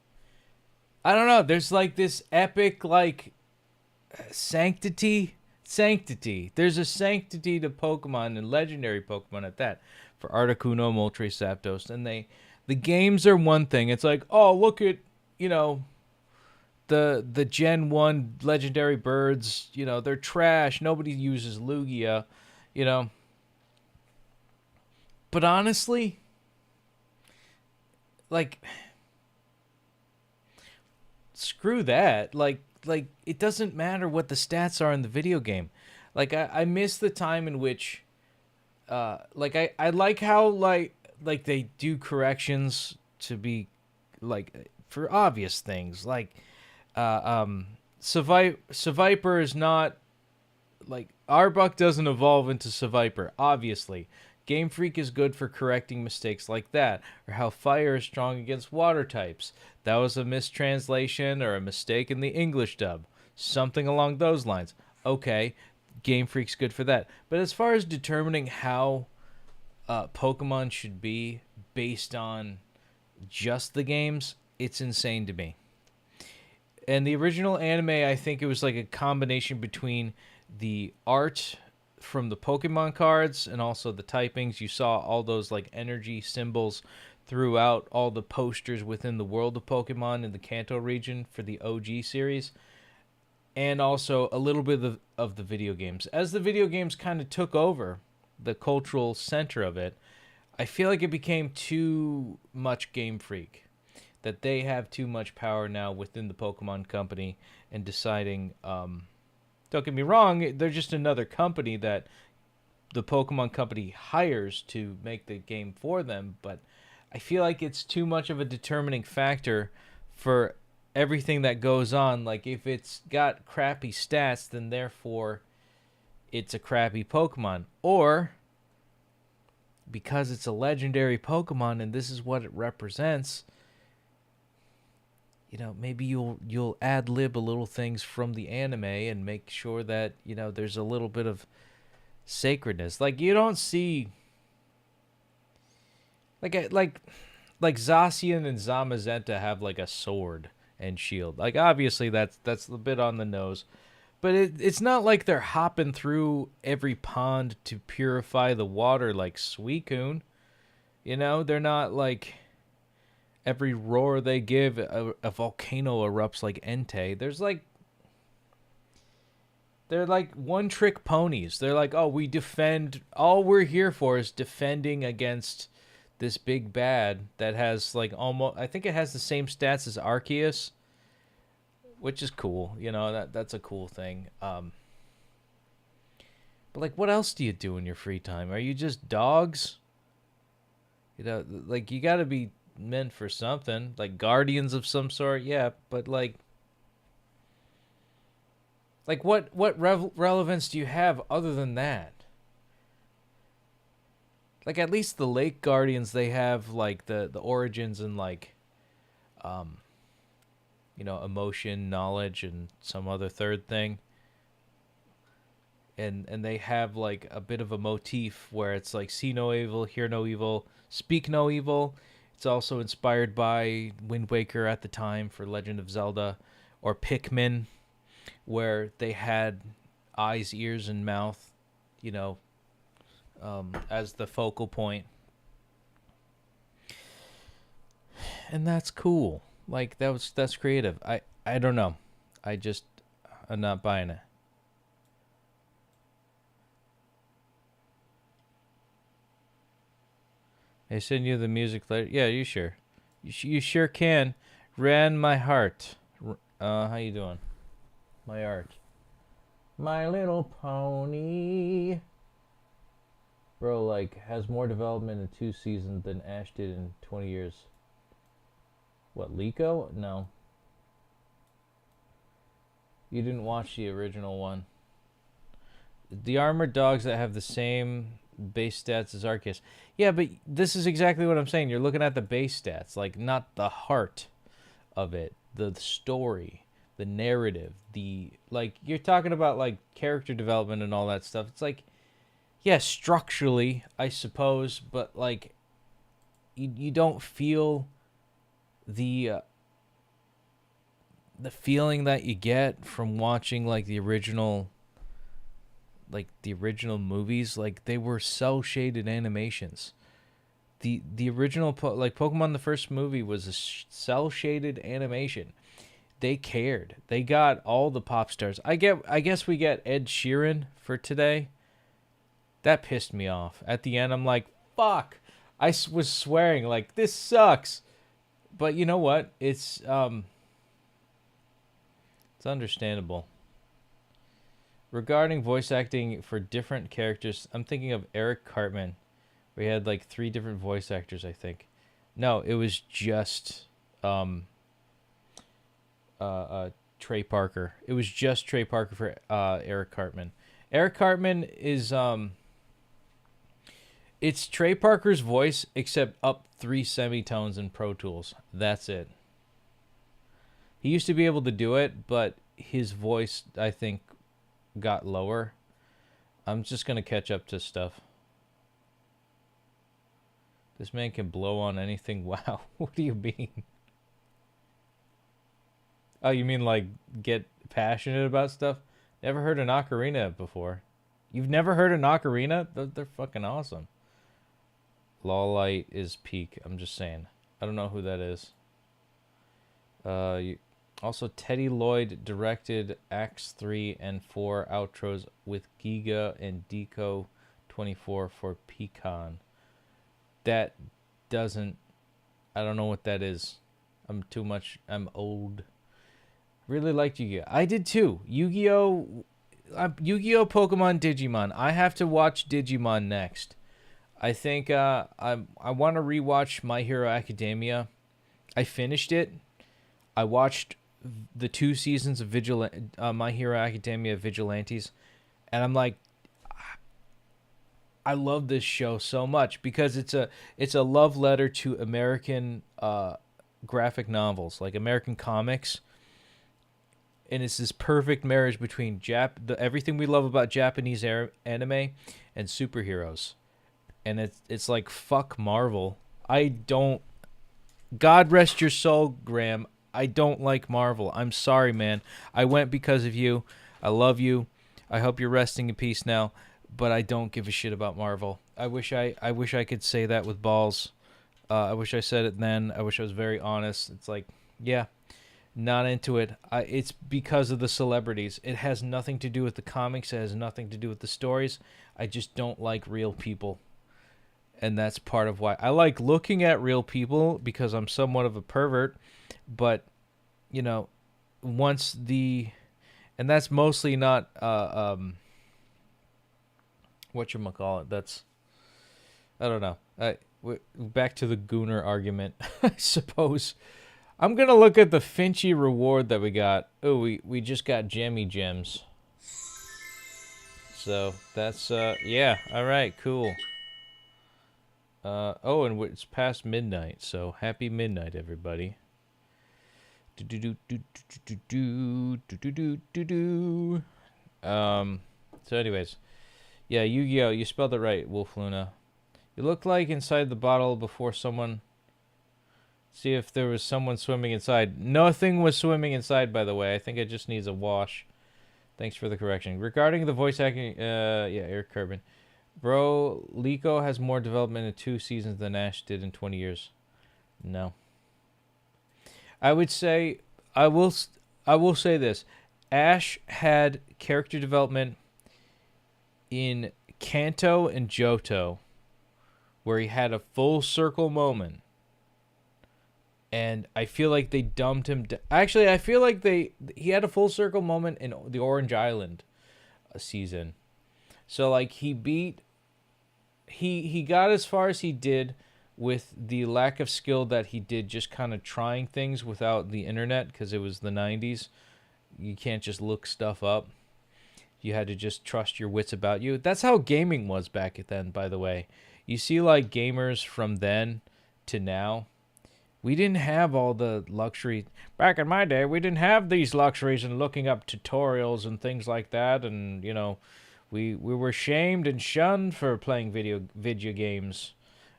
I don't know, there's like this epic, like, sanctity. There's a sanctity to Pokemon, and legendary Pokemon at that, for Articuno, Moltres, Zapdos, and the games are one thing. It's like, oh, look at, you know, the Gen 1 legendary birds, you know, they're trash. Nobody uses Lugia, you know. But honestly, like, screw that. Like it doesn't matter what the stats are in the video game. Like, I miss the time in which, like, I like how, like they do corrections to be, like, for obvious things, like, Seviper is not, like, Arbok doesn't evolve into Seviper, obviously. Game Freak is good for correcting mistakes like that, or how fire is strong against water types. That was a mistranslation or a mistake in the English dub. Something along those lines. Okay, Game Freak's good for that. But as far as determining how Pokemon should be based on just the games, it's insane to me. And the original anime, I think it was like a combination between the art from the Pokemon cards and also the typings. You saw all those like energy symbols throughout all the posters within the world of Pokemon in the Kanto region for the OG series. And also a little bit of the video games. As the video games kind of took over the cultural center of it, I feel like it became too much Game Freak. That they have too much power now within the Pokemon company and deciding, don't get me wrong, they're just another company that the Pokemon company hires to make the game for them, but I feel like it's too much of a determining factor for everything that goes on. Like, if it's got crappy stats, then therefore it's a crappy Pokemon. Or, because it's a legendary Pokemon and this is what it represents, you know, maybe you'll ad-lib a little things from the anime and make sure that, you know, there's a little bit of sacredness. Like, you don't see like Zacian and Zamazenta have like a sword and shield. Like, obviously that's a bit on the nose, but it's not like they're hopping through every pond to purify the water like Suicune. You know, they're not like every roar they give, a volcano erupts like Entei. They're like one-trick ponies. They're like, oh, we defend. All we're here for is defending against this big bad that has like almost. I think it has the same stats as Arceus, which is cool. You know, that's a cool thing. But like, what else do you do in your free time? Are you just dogs? You know, like you got to be meant for something, like guardians of some sort. Yeah, but like what relevance do you have other than that? Like at least the Lake Guardians, they have like the origins and like, you know, emotion, knowledge, and some other third thing. And they have like a bit of a motif where it's like see no evil, hear no evil, speak no evil. It's also inspired by Wind Waker at the time for Legend of Zelda, or Pikmin, where they had eyes, ears, and mouth, you know, as the focal point. And that's cool. Like that's creative. I don't know. I'm not buying it. They send you the music later. Yeah, you sure? You sure can. Ran my heart. How you doing? My art. My Little Pony. Bro, like, has more development in 2 seasons than Ash did in 20 years. What, Liko? No. You didn't watch the original one. The armored dogs that have the same base stats as Arceus. Yeah, but this is exactly what I'm saying. You're looking at the base stats, like not the heart of it, the story, the narrative, the like you're talking about like character development and all that stuff. It's like, yeah, structurally, I suppose, but like you don't feel the feeling that you get from watching like the original movies. Like they were cell shaded animations. The original like Pokemon, the first movie was a cell shaded animation. They cared. They got all the pop stars. I guess we get Ed Sheeran for today. That pissed me off. At the end, I'm like, fuck. I was swearing like this sucks. But you know what? It's understandable. Regarding voice acting for different characters, I'm thinking of Eric Cartman. We had like 3 different voice actors, I think. No, it was just Trey Parker. It was just Trey Parker for Eric Cartman. Eric Cartman is it's Trey Parker's voice except up 3 semitones in Pro Tools. That's it. He used to be able to do it, but his voice, I think, got lower. I'm just gonna catch up to stuff. This man can blow on anything. Wow. What do you mean? Oh, you mean like get passionate about stuff? Never heard an ocarina before. You've never heard an ocarina? They're fucking awesome. Lawlite is peak. I'm just saying. I don't know who that is. Also, Teddy Lloyd directed Acts 3 and 4 outros with Giga and Deco 24 for Pecan. That doesn't... I don't know what that is. I'm old. Really liked Yu-Gi-Oh! I did too. Yu-Gi-Oh! Pokemon, Digimon. I have to watch Digimon next. I think I want to rewatch My Hero Academia. I finished it. I watched the 2 seasons of My Hero Academia Vigilantes, and I'm like, I love this show so much because it's a love letter to American graphic novels, like American comics, and it's this perfect marriage between everything we love about Japanese anime and superheroes, and it's like fuck Marvel. God rest your soul, Graham. I don't like Marvel. I'm sorry, man. I went because of you. I love you. I hope you're resting in peace now. But I don't give a shit about Marvel. I wish I could say that with balls. I wish I said it then. I wish I was very honest. It's like, yeah, not into it. It's because of the celebrities. It has nothing to do with the comics. It has nothing to do with the stories. I just don't like real people. And that's part of why. I like looking at real people because I'm somewhat of a pervert. But, you know, and that's mostly not, whatchamacallit, that's, I don't know. Back to the Gooner argument, I suppose. I'm going to look at the Finchy reward that we got. Oh, we just got Gemmy Gems. So, that's, yeah, all right, cool. Oh, and it's past midnight, so happy midnight, everybody. So anyways, yeah, Yu-Gi-Oh, you spelled it right, Wolf Luna. You looked like inside the bottle before someone... See if there was someone swimming inside. Nothing was swimming inside, by the way. I think it just needs a wash. Thanks for the correction. Regarding the voice acting, yeah, Eric Kerbin. Bro, Liko has more development in 2 seasons than Ash did in 20 years. No. I would say, I will say this. Ash had character development in Kanto and Johto, where he had a full circle moment. And I feel like they dumped him. Actually, I feel like he had a full circle moment in the Orange Island season. So like he got as far as he did with the lack of skill that he did, just kind of trying things without the internet, because it was the 90s. You can't just look stuff up. You had to just trust your wits about you. That's how gaming was back then, by the way. You see like gamers from then to now. We didn't have all the luxury. Back in my day, we didn't have these luxuries and looking up tutorials and things like that. And, you know, we were shamed and shunned for playing video games.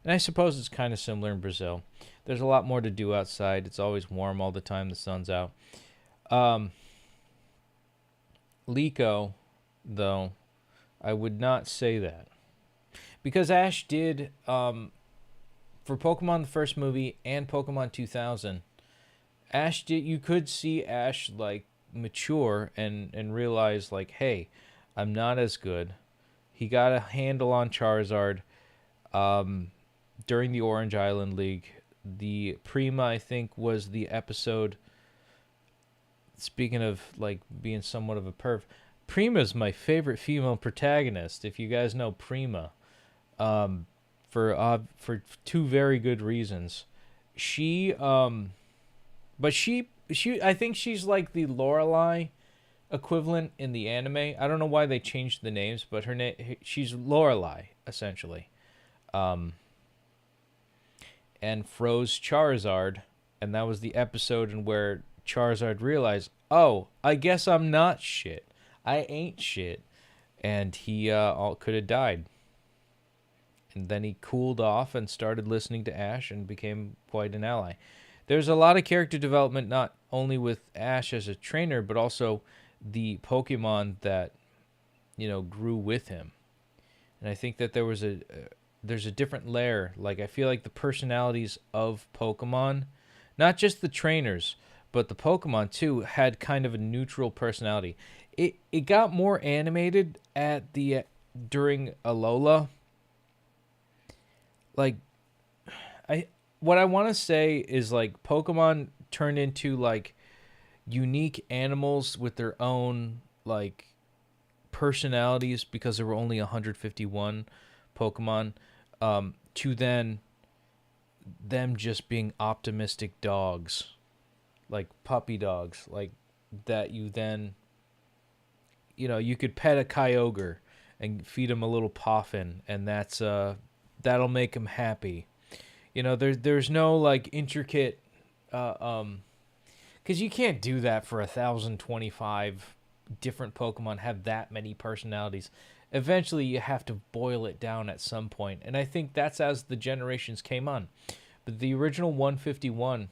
And I suppose it's kind of similar in Brazil. There's a lot more to do outside. It's always warm all the time. The sun's out. Liko, though, I would not say that. Because Ash did... for Pokemon the first movie and Pokemon 2000, you could see Ash like mature and realize like, hey, I'm not as good. He got a handle on Charizard during the Orange Island League. The Prima, I think, was the episode. Speaking of like being somewhat of a perv, Prima's my favorite female protagonist. If you guys know Prima. For 2 very good reasons. I think she's like the Lorelei equivalent in the anime. I don't know why they changed the names, but she's Lorelei essentially. And froze Charizard, and that was the episode in where Charizard realized, oh, I guess I'm not shit. I ain't shit, and he could have died. And then he cooled off and started listening to Ash and became quite an ally. There's a lot of character development, not only with Ash as a trainer, but also the Pokemon that, you know, grew with him. And I think that there's a different layer. Like, I feel like the personalities of Pokemon, not just the trainers, but the Pokemon too, had kind of a neutral personality. It got more animated during Alola. Like, what I want to say is, like, Pokemon turned into, like, unique animals with their own, like, personalities because there were only 151 Pokemon, to then them just being optimistic dogs, like puppy dogs, like, that you then, you know, you could pet a Kyogre and feed him a little Poffin, and that's, that'll make him happy. You know, there's no like intricate, because you can't do that for 1,025 different Pokemon, have that many personalities. Eventually you have to boil it down at some point, and I think that's as the generations came on. But the original 151,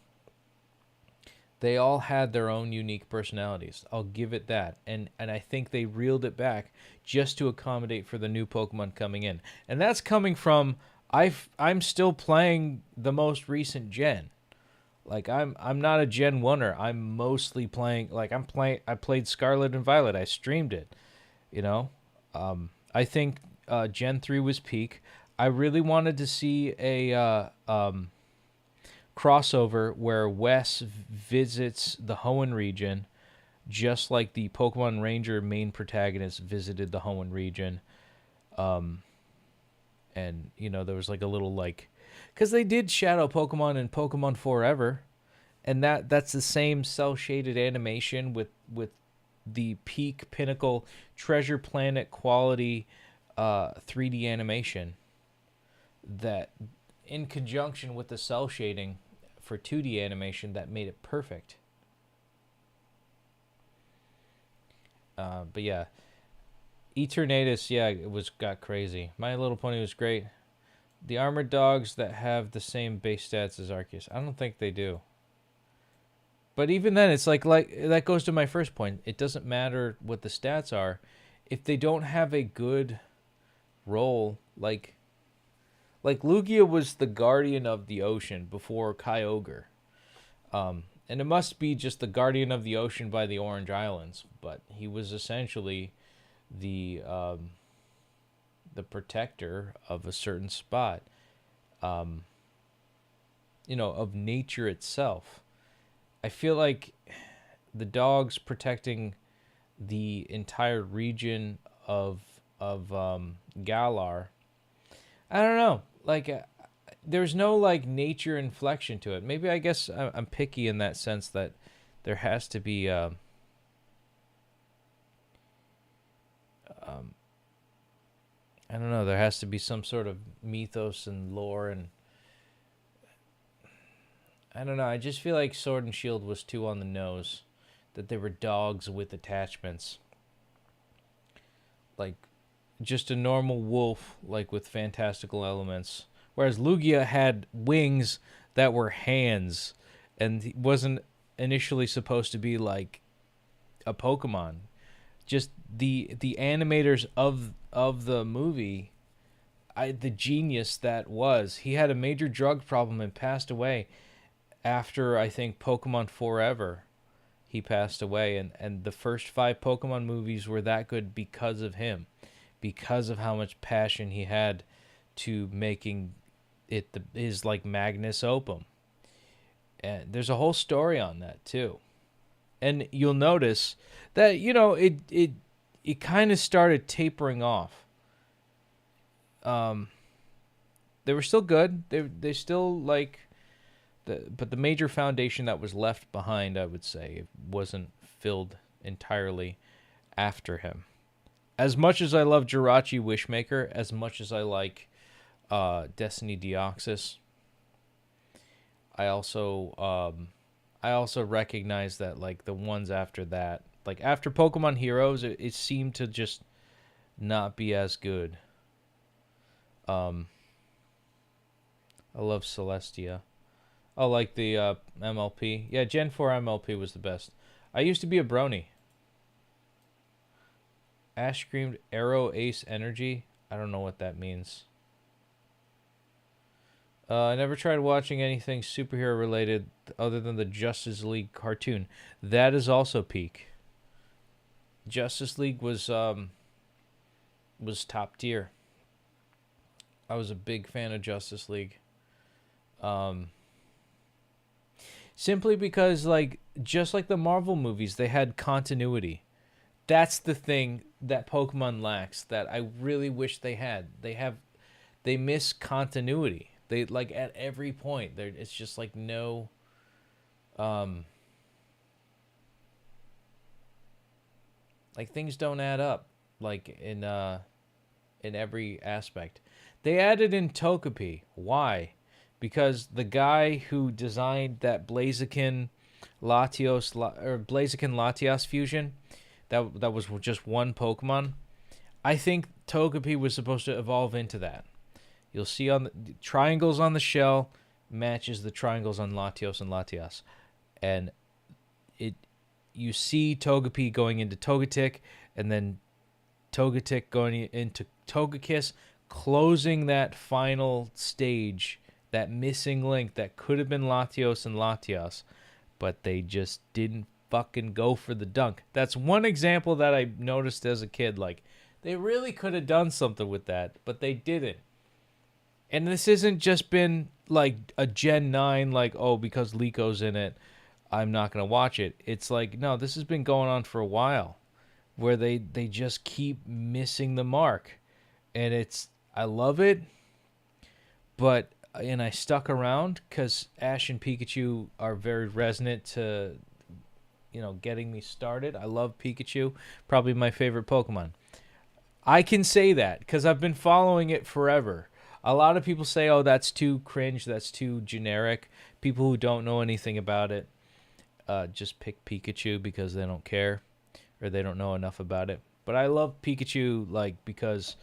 they all had their own unique personalities. I'll give it that. And I think they reeled it back just to accommodate for the new Pokemon coming in. And that's coming from, I'm still playing the most recent gen. Like, I'm not a Gen 1er. I'm mostly playing, like, I played Scarlet and Violet. I streamed it, you know. I think Gen 3 was peak. I really wanted to see a crossover where Wes visits the Hoenn region, just like the Pokemon Ranger main protagonist visited the Hoenn region. And, you know, there was like a little like, because they did shadow Pokemon in Pokemon Forever, and that's the same cell shaded animation with the peak pinnacle Treasure Planet quality 3D animation that in conjunction with the cell shading for 2D animation that made it perfect. But yeah, Eternatus, yeah, got crazy. My Little Pony was great. The armored dogs that have the same base stats as Arceus, I don't think they do. But even then, it's like that goes to my first point. It doesn't matter what the stats are if they don't have a good role. Like Lugia was the guardian of the ocean before Kyogre. And it must be just the guardian of the ocean by the Orange Islands, but he was essentially the protector of a certain spot, you know, of nature itself. I feel like the dogs protecting the entire region of Galar, I don't know, like there's no like nature inflection to it. Maybe I guess I'm picky in that sense that there has to be I don't know, there has to be some sort of mythos and lore, and I don't know, I just feel like Sword and Shield was too on the nose, that they were dogs with attachments. Like just a normal wolf, like with fantastical elements. Whereas Lugia had wings that were hands, and he wasn't initially supposed to be like a Pokemon. Just the animators of the movie, the genius that was. He had a major drug problem and passed away after, I think, Pokemon Forever. He passed away, and the first 5 Pokemon movies were that good because of him, because of how much passion he had to making it his like Magnus Opum. And there's a whole story on that too. And you'll notice that, you know, it kind of started tapering off. They were still good. They still like but the major foundation that was left behind, I would say, wasn't filled entirely after him. As much as I love Jirachi Wishmaker, as much as I like Destiny Deoxys, I also recognize that like the ones after that, like after Pokemon Heroes, it seemed to just not be as good. I love Celestia. Oh, like the MLP. Yeah, Gen 4 MLP was the best. I used to be a brony. Ash screamed Arrow Ace Energy. I don't know what that means. I never tried watching anything superhero related other than the Justice League cartoon. That is also peak. Justice League was top tier. I was a big fan of Justice League. Simply because, like, just like the Marvel movies, they had continuity. That's the thing that Pokemon lacks that I really wish they had. They miss continuity. They, like, at every point, it's just like no like things don't add up, like in every aspect. They added in Togepi. Why? Because the guy who designed that Blaziken Latios fusion, that was just one Pokemon. I think Togepi was supposed to evolve into that. You'll see on the triangles on the shell matches the triangles on Latios and Latias, and you see Togepi going into Togetic, and then Togetic going into Togekiss, closing that final stage. That missing link that could have been Latios and Latias, but they just didn't fucking go for the dunk. That's one example that I noticed as a kid. Like, they really could have done something with that, but they didn't. And this isn't just been like a Gen 9, like, oh, because Lico's in it, I'm not going to watch it. It's like, no, this has been going on for a while, where they just keep missing the mark. and I love it, and I stuck around because Ash and Pikachu are very resonant to, getting me started. I love Pikachu, probably my favorite Pokemon. I can say that because I've been following it forever. A lot of people say, oh, that's too cringe, that's too generic. People who don't know anything about it just pick Pikachu because they don't care or they don't know enough about it. But I love Pikachu because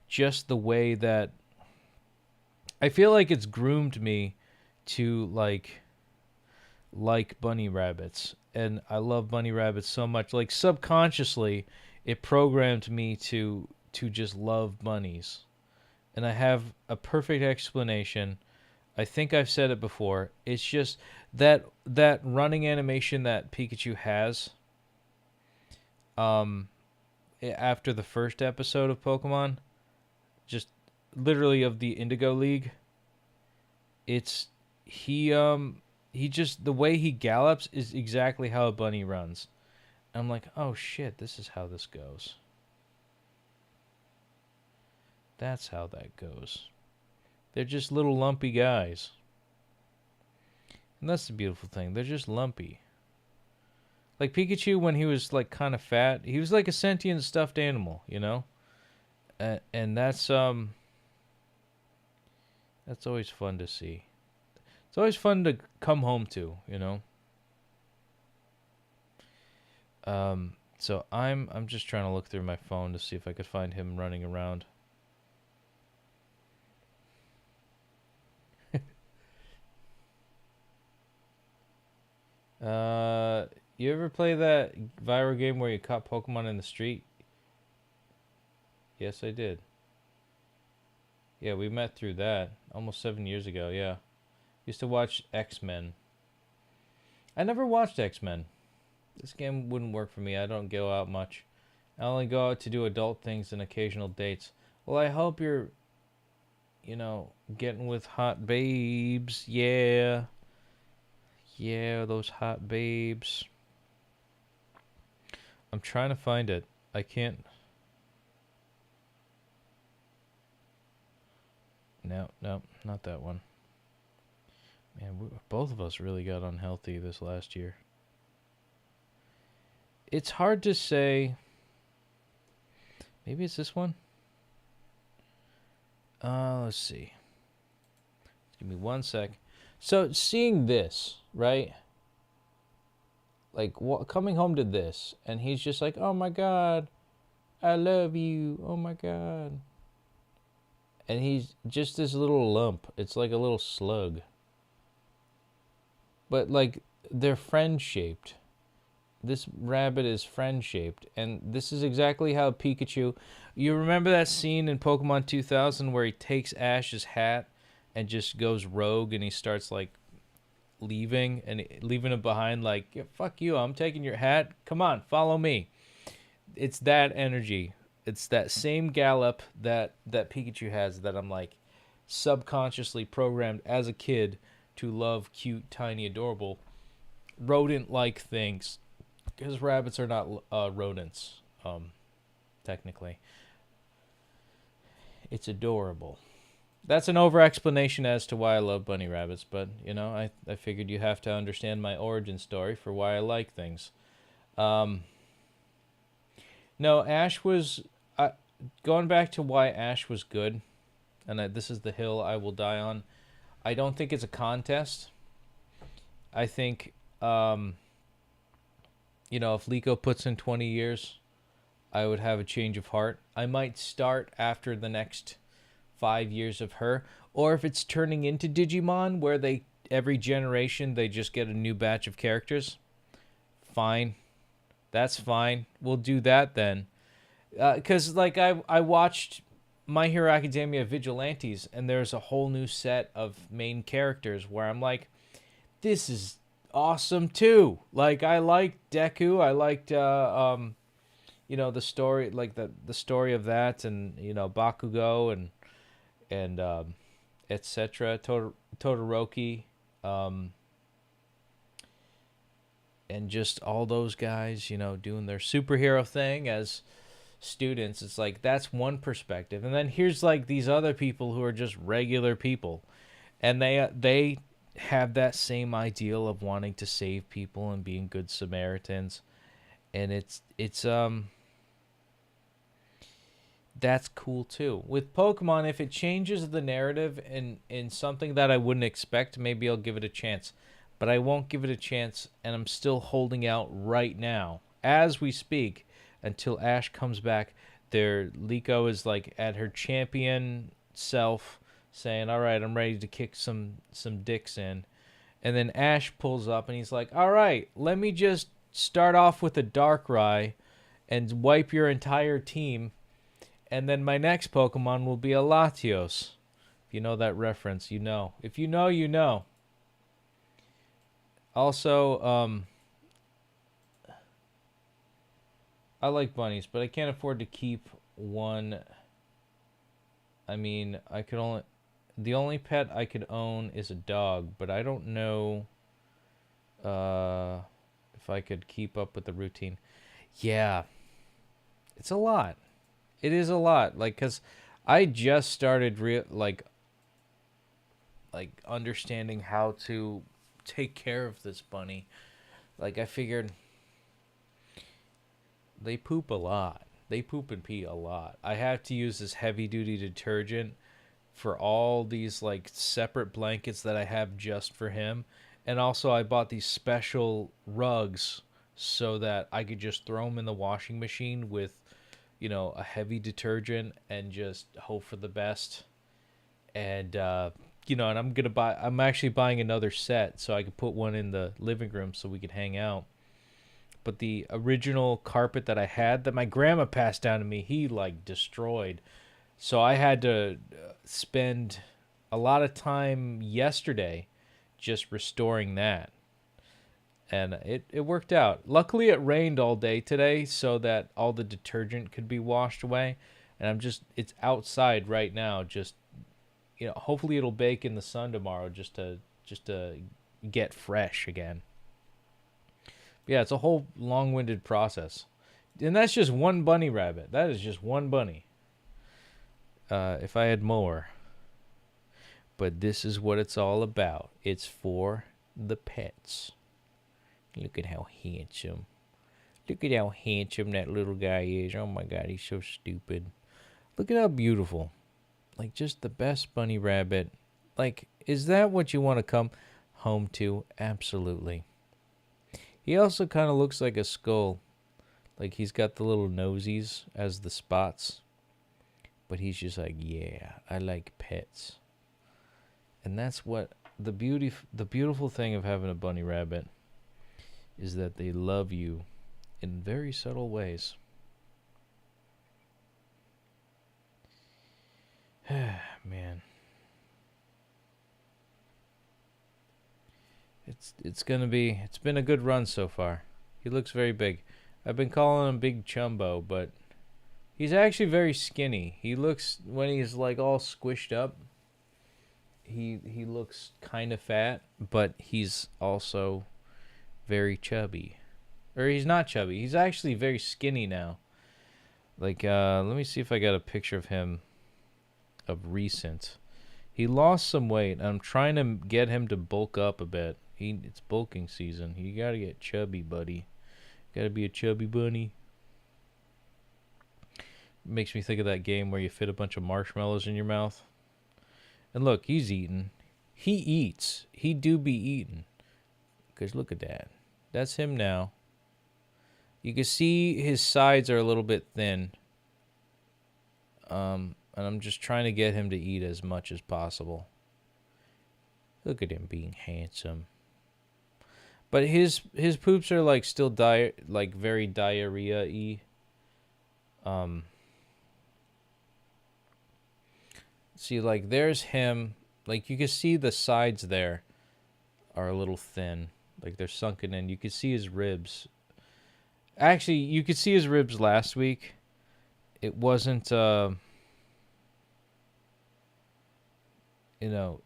just the way that I feel like it's groomed me to like bunny rabbits. And I love bunny rabbits so much. Like subconsciously, it programmed me to just love bunnies. And I have a perfect explanation. I think I've said it before. It's just that running animation that Pikachu has after the first episode of Pokemon, just literally of the Indigo League. It's he just the way he gallops is exactly how a bunny runs. I'm like, oh shit, this is how this goes. That's how that goes. They're just little lumpy guys. And that's the beautiful thing. They're just lumpy. Like Pikachu, when he was like kind of fat, he was like a sentient stuffed animal, and that's always fun to see. It's always fun to come home to, So I'm just trying to look through my phone to see if I could find him running around. You ever play that viral game where you caught Pokemon in the street? Yes, I did. Yeah, we met through that almost 7 years ago, yeah. Used to watch X-Men. I never watched X-Men. This game wouldn't work for me. I don't go out much. I only go out to do adult things and occasional dates. Well, I hope you're, getting with hot babes. Yeah. Yeah, those hot babes. I'm trying to find it. I can't. No, not that one. Man, both of us really got unhealthy this last year. It's hard to say. Maybe it's this one? Let's see. Give me 1 sec. So, seeing this, right? Like, coming home to this, and he's just like, oh my God, I love you, oh my God. And he's just this little lump. It's like a little slug. But, like, they're friend-shaped. This rabbit is friend-shaped. And this is exactly how Pikachu... You remember that scene in Pokemon 2000 where he takes Ash's hat and just goes rogue and he starts, like, leaving it behind like, yeah, fuck you, I'm taking your hat. Come on, follow me. It's that energy. It's that same gallop that Pikachu has that I'm, like, subconsciously programmed as a kid to love cute, tiny, adorable, rodent-like things. Because rabbits are not rodents, technically. It's adorable. That's an over-explanation as to why I love bunny rabbits, but, I figured you have to understand my origin story for why I like things. No, Ash was... going back to why Ash was good, and this is the hill I will die on, I don't think it's a contest. I think, if Liko puts in 20 years, I would have a change of heart. I might start after the next 5 years of her, or if it's turning into Digimon, where every generation they just get a new batch of characters, fine. That's fine. We'll do that then. Because, I watched My Hero Academia Vigilantes, and there's a whole new set of main characters where I'm like, this is awesome too. Like, I liked Deku. I liked, the story, like the story of that, and, Bakugo, and etc. Todoroki, and just all those guys, doing their superhero thing as students, it's like that's one perspective, and then here's like these other people who are just regular people, and they have that same ideal of wanting to save people and being good Samaritans, and it's that's cool too. With Pokemon, if it changes the narrative in something that I wouldn't expect, maybe I'll give it a chance. But I won't give it a chance, and I'm still holding out right now, as we speak, until Ash comes back. Liko is like at her champion self, saying, "All right, I'm ready to kick some dicks in." And then Ash pulls up, and he's like, "All right, let me just start off with a Darkrai and wipe your entire team. And then my next Pokemon will be a Latios." If you know that reference, you know. If you know, you know. Also, I like bunnies, but I can't afford to keep one. I mean, the only pet I could own is a dog, but I don't know if I could keep up with the routine. Yeah, it's a lot. It is a lot, like, cause I just started understanding how to take care of this bunny. Like, I figured they poop a lot. They poop and pee a lot. I have to use this heavy duty detergent for all these like separate blankets that I have just for him, and also I bought these special rugs so that I could just throw them in the washing machine with, you know, a heavy detergent and just hope for the best. And you know, and I'm actually buying another set so I could put one in the living room so we could hang out. But the original carpet that I had that my grandma passed down to me, he like destroyed. So I had to spend a lot of time yesterday just restoring that. And it worked out. Luckily, it rained all day today so that all the detergent could be washed away. And it's outside right now. Just, you know, hopefully it'll bake in the sun tomorrow just to get fresh again. But yeah, it's a whole long-winded process. And that's just one bunny rabbit. That is just one bunny. If I had more. But this is what it's all about. It's for the pets. Look at how handsome. Look at how handsome that little guy is. Oh my God, he's so stupid. Look at how beautiful. Like, just the best bunny rabbit. Like, is that what you want to come home to? Absolutely. He also kind of looks like a skull. Like, he's got the little nosies as the spots. But he's just like, yeah, I like pets. And that's what the beautiful thing of having a bunny rabbit is that they love you in very subtle ways. Man. It's been a good run so far. He looks very big. I've been calling him Big Chumbo, but he's actually very skinny. He looks, when he's like all squished up, he looks kind of fat, but he's also very chubby. Or he's not chubby. He's actually very skinny now. Like, let me see if I got a picture of him of recent. He lost some weight. I'm trying to get him to bulk up a bit. It's bulking season. You gotta get chubby, buddy. Gotta be a chubby bunny. Makes me think of that game where you fit a bunch of marshmallows in your mouth. And look, he's eating. He eats. He do be eating. Because look at that. That's him now. You can see his sides are a little bit thin. And I'm just trying to get him to eat as much as possible. Look at him being handsome. But his poops are like still very diarrhea-y. See, like, there's him. Like, you can see the sides there are a little thin. Like, they're sunken in. You can see his ribs. Actually, you could see his ribs last week. It wasn't, you know,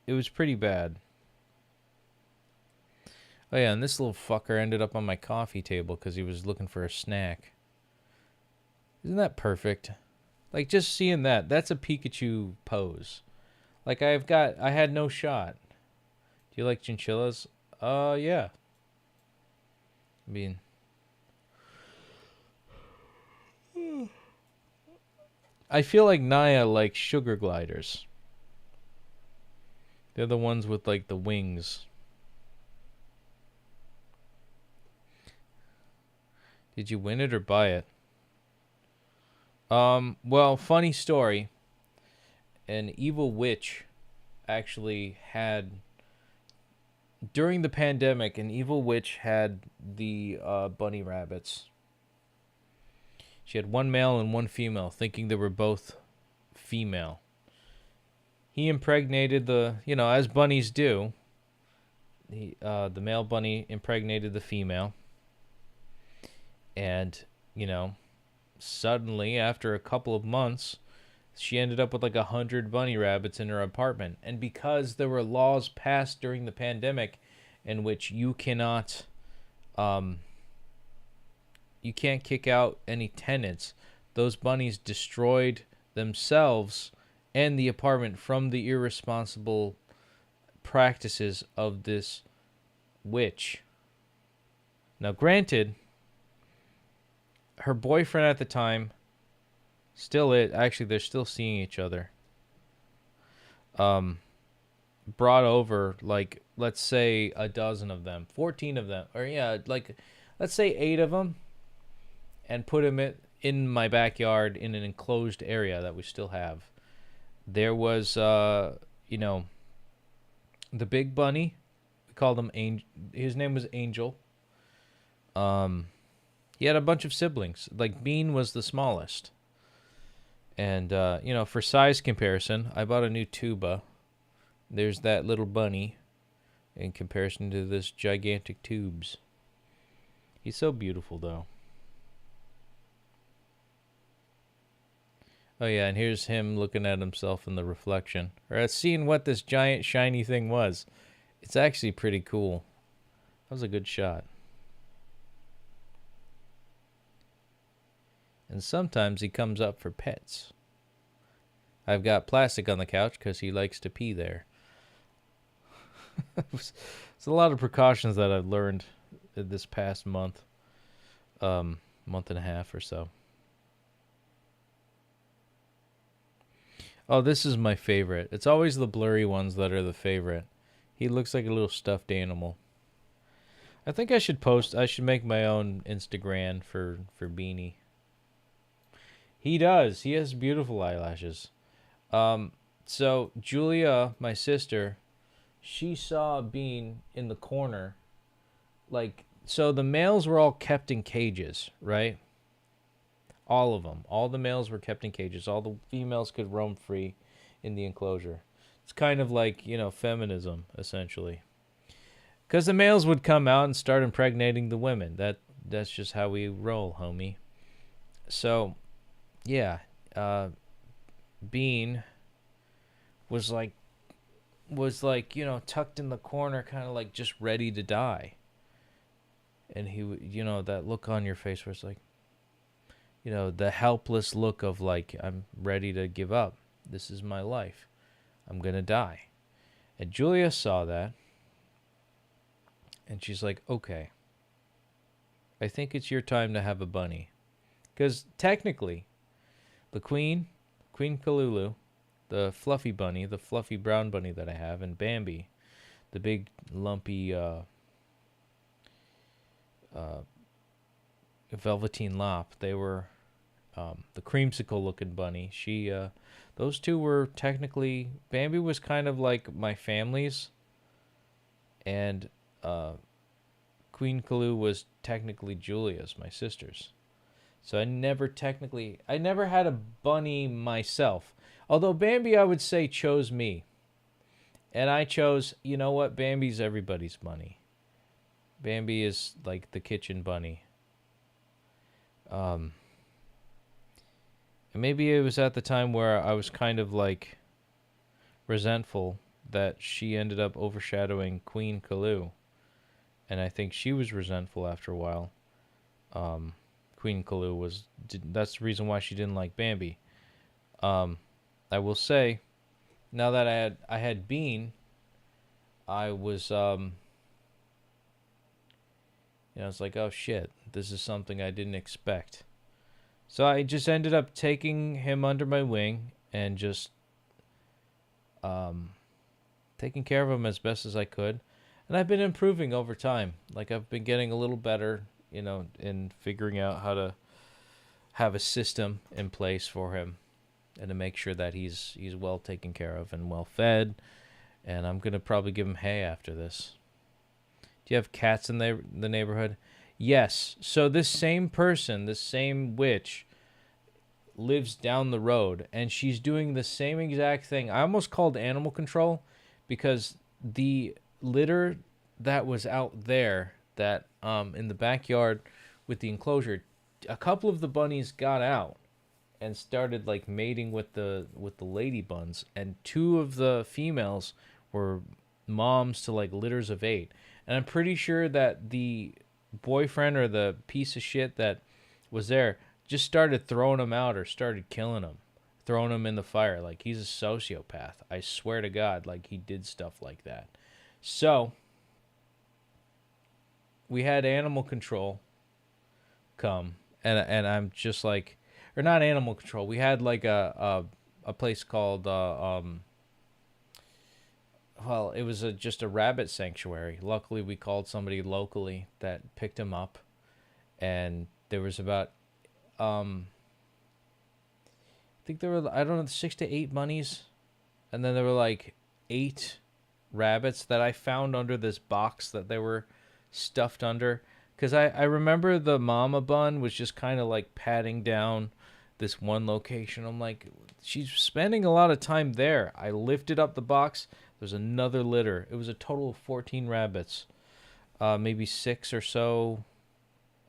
it was pretty bad. Oh, yeah, and this little fucker ended up on my coffee table because he was looking for a snack. Isn't that perfect? Like, just seeing that, that's a Pikachu pose. Like, I had no shot. Do you like chinchillas? Yeah. I mean, I feel like Naya likes sugar gliders. They're the ones with, like, the wings. Did you win it or buy it? Well, funny story. An evil witch actually had, during the pandemic, an evil witch had the bunny rabbits. She had one male and one female, thinking they were both female. He impregnated as bunnies do. The male bunny impregnated the female. And, suddenly, after a couple of months, she ended up with like 100 bunny rabbits in her apartment. And because there were laws passed during the pandemic in which you cannot, you can't kick out any tenants, those bunnies destroyed themselves and the apartment from the irresponsible practices of this witch. Now, granted, her boyfriend at the time, they're still seeing each other, brought over, like, let's say a dozen of them, 14 of them, or yeah, like, let's say 8 of them, and put them in my backyard in an enclosed area that we still have. There was, the big bunny, we called him Angel. His name was Angel. He had a bunch of siblings. Like, Bean was the smallest. And, for size comparison, I bought a new tuba. There's that little bunny in comparison to this gigantic tubes. He's so beautiful, though. Oh, yeah, and here's him looking at himself in the reflection. Or seeing what this giant shiny thing was. It's actually pretty cool. That was a good shot. And sometimes he comes up for pets. I've got plastic on the couch because he likes to pee there. It's a lot of precautions that I've learned this past month. Month and a half or so. Oh, this is my favorite. It's always the blurry ones that are the favorite. He looks like a little stuffed animal. I think I should make my own Instagram for Beanie. He does. He has beautiful eyelashes. So Giulia, my sister, she saw Bean in the corner. Like, so the males were all kept in cages, right? All of them. All the males were kept in cages. All the females could roam free in the enclosure. It's kind of like, feminism, essentially. Because the males would come out and start impregnating the women. That's just how we roll, homie. So, yeah, Bean was like, tucked in the corner, kind of like just ready to die. And he, that look on your face where it's like, the helpless look of like, I'm ready to give up. This is my life. I'm going to die. And Giulia saw that. And she's like, okay, I think it's your time to have a bunny. Because technically, the Queen Kalulu, the fluffy bunny, the fluffy brown bunny that I have, and Bambi, the big lumpy velveteen lop, they were the creamsicle looking bunny. Those two were technically, Bambi was kind of like my family's, and Queen Kalu was technically Giulia's, my sister's. So I never had a bunny myself. Although Bambi, I would say, chose me. And I chose, you know what? Bambi's everybody's bunny. Bambi is like the kitchen bunny. And maybe it was at the time where I was kind of like resentful that she ended up overshadowing Queen Kalu. And I think she was resentful after a while. Queen Kalu that's the reason why she didn't like Bambi. I will say, now that I had Bean, I was it's like, oh shit, this is something I didn't expect. So I just ended up taking him under my wing and just taking care of him as best as I could. And I've been improving over time. Like, I've been getting a little better, in figuring out how to have a system in place for him and to make sure that he's well taken care of and well fed. And I'm going to probably give him hay after this. Do you have cats in the neighborhood? Yes. So this same person, this same witch, lives down the road, and she's doing the same exact thing. I almost called animal control because the litter that was out there, that in the backyard with the enclosure, a couple of the bunnies got out and started like mating with the lady buns, and two of the females were moms to like litters of 8. And I'm pretty sure that the boyfriend or the piece of shit that was there just started throwing them out or started killing them, throwing them in the fire. Like, he's a sociopath. I swear to God, like, he did stuff like that. So we had animal control come, and I'm just like, or not animal control. We had like a place called well, it was just a rabbit sanctuary. Luckily, we called somebody locally that picked him up, and there was about, I think there were, I don't know, 6 to 8 bunnies, and then there were like 8 rabbits that I found under this box that they were stuffed under. Because I remember the mama bun was just kind of like patting down this one location. I'm like, she's spending a lot of time there. I lifted up the box. There's another litter. It was a total of 14 rabbits. Maybe 6 or so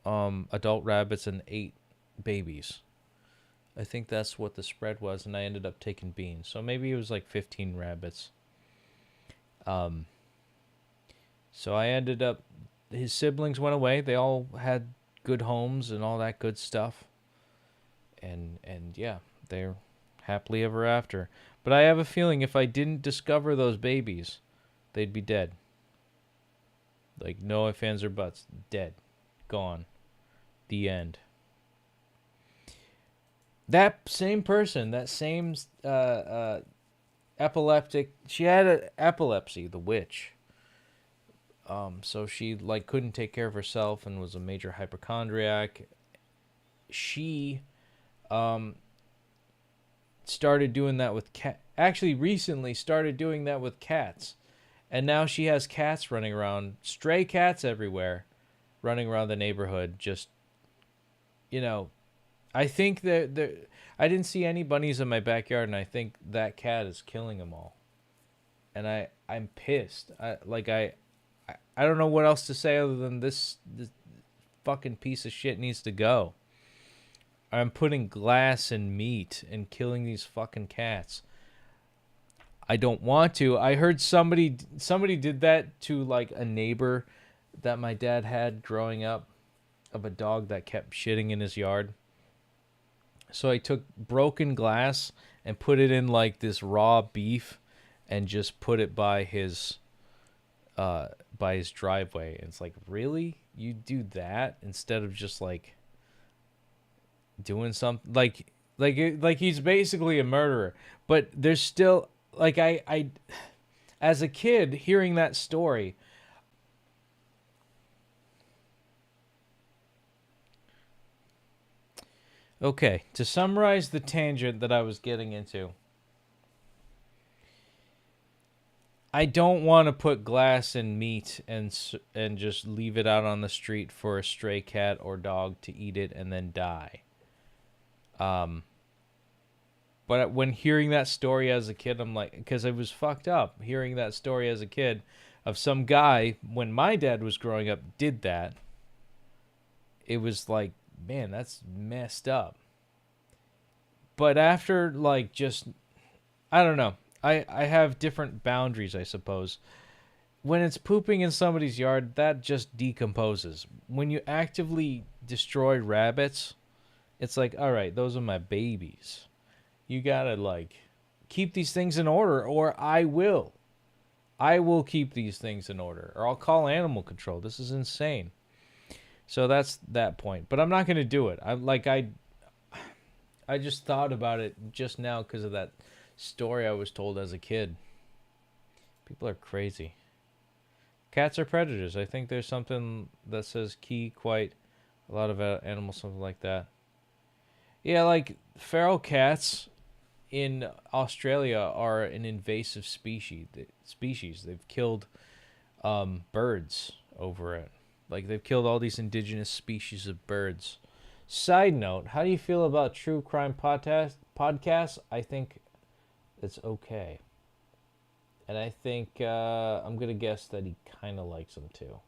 adult rabbits and 8 babies. I think that's what the spread was, and I ended up taking Bean. So maybe it was like 15 rabbits. So I ended up, his siblings went away. They all had good homes and all that good stuff. And yeah, they're happily ever after. But I have a feeling if I didn't discover those babies, they'd be dead. Like, no ifs, ands, or buts. Dead. Gone. The end. That same person, that same epileptic, she had epilepsy, the witch. So she like couldn't take care of herself and was a major hypochondriac. She started doing that with recently started doing that with cats. And now she has cats running around, stray cats everywhere, running around the neighborhood. Just, I think that I didn't see any bunnies in my backyard, and I think that cat is killing them all. And I'm pissed. I don't know what else to say other than this fucking piece of shit needs to go. I'm putting glass in meat and killing these fucking cats. I don't want to. I heard somebody did that to like a neighbor that my dad had growing up, of a dog that kept shitting in his yard. So I took broken glass and put it in like this raw beef and just put it by his driveway. And it's like, really? You do that instead of just like doing something like he's basically a murderer. But there's still like I as a kid hearing that story, okay, to summarize the tangent that I was getting into, I don't want to put glass in meat and just leave it out on the street for a stray cat or dog to eat it and then die. But when hearing that story as a kid, I'm like, because it was fucked up hearing that story as a kid of some guy when my dad was growing up did that. It was like, man, that's messed up. But after like just, I don't know. I have different boundaries, I suppose. when it's pooping in somebody's yard, that just decomposes. When you actively destroy rabbits, it's like, all right, those are my babies. You gotta, like, keep these things in order, or I will. I will keep these things in order, or I'll call animal control. This is insane. So that's that point. But I'm not gonna do it. I just thought about it just now because of that story I was told as a kid. People are crazy. Cats are predators. I think there's something that says key quite a lot of animals, something like that. Yeah, like feral cats in Australia are an invasive species. They've killed birds over it. Like, they've killed all these indigenous species of birds. Side note, how do you feel about true crime podcasts? I think it's okay. And I think I'm going to guess that he kind of likes them too.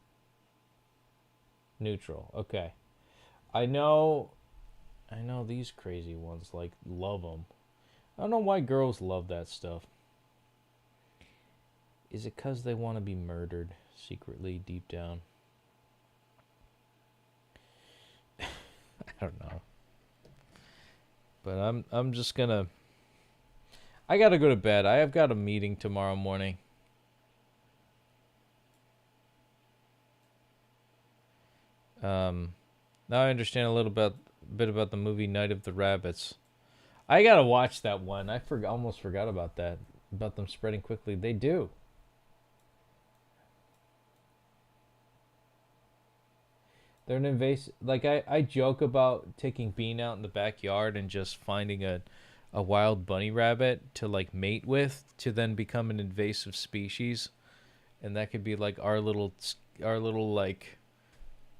Neutral. Okay. I know these crazy ones like love them. I don't know why girls love that stuff. Is it because they want to be murdered secretly deep down? I don't know. But I'm just gonna... I gotta go to bed. I have got a meeting tomorrow morning. Now I understand a little bit about the movie Night of the Rabbits. I gotta watch that one. I almost forgot about that. About them spreading quickly. They do. They're an invasive... Like, I joke about taking Bean out in the backyard and just finding a wild bunny rabbit to, like, mate with, to then become an invasive species. And that could be, like, our little like,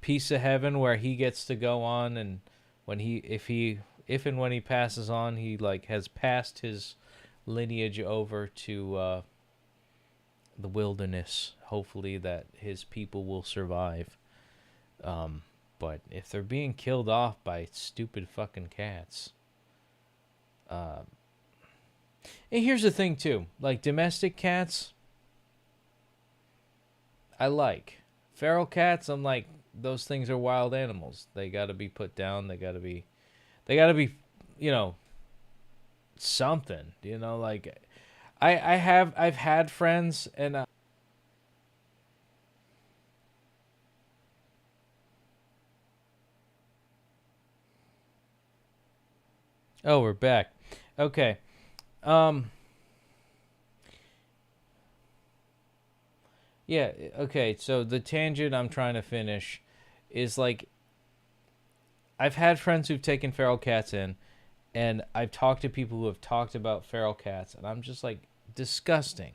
piece of heaven where he gets to go on, and when if and when he passes on, he, like, has passed his lineage over to the wilderness. Hopefully that his people will survive. But if they're being killed off by stupid fucking cats. And here's the thing too, like domestic cats, I like. Feral cats, I'm like, those things are wild animals. They gotta be put down. They gotta be, you know, something, you know, like I've had friends and oh, we're back. Okay. Yeah, okay. So the tangent I'm trying to finish is like I've had friends who've taken feral cats in, and I've talked to people who have talked about feral cats, and I'm just like, disgusting.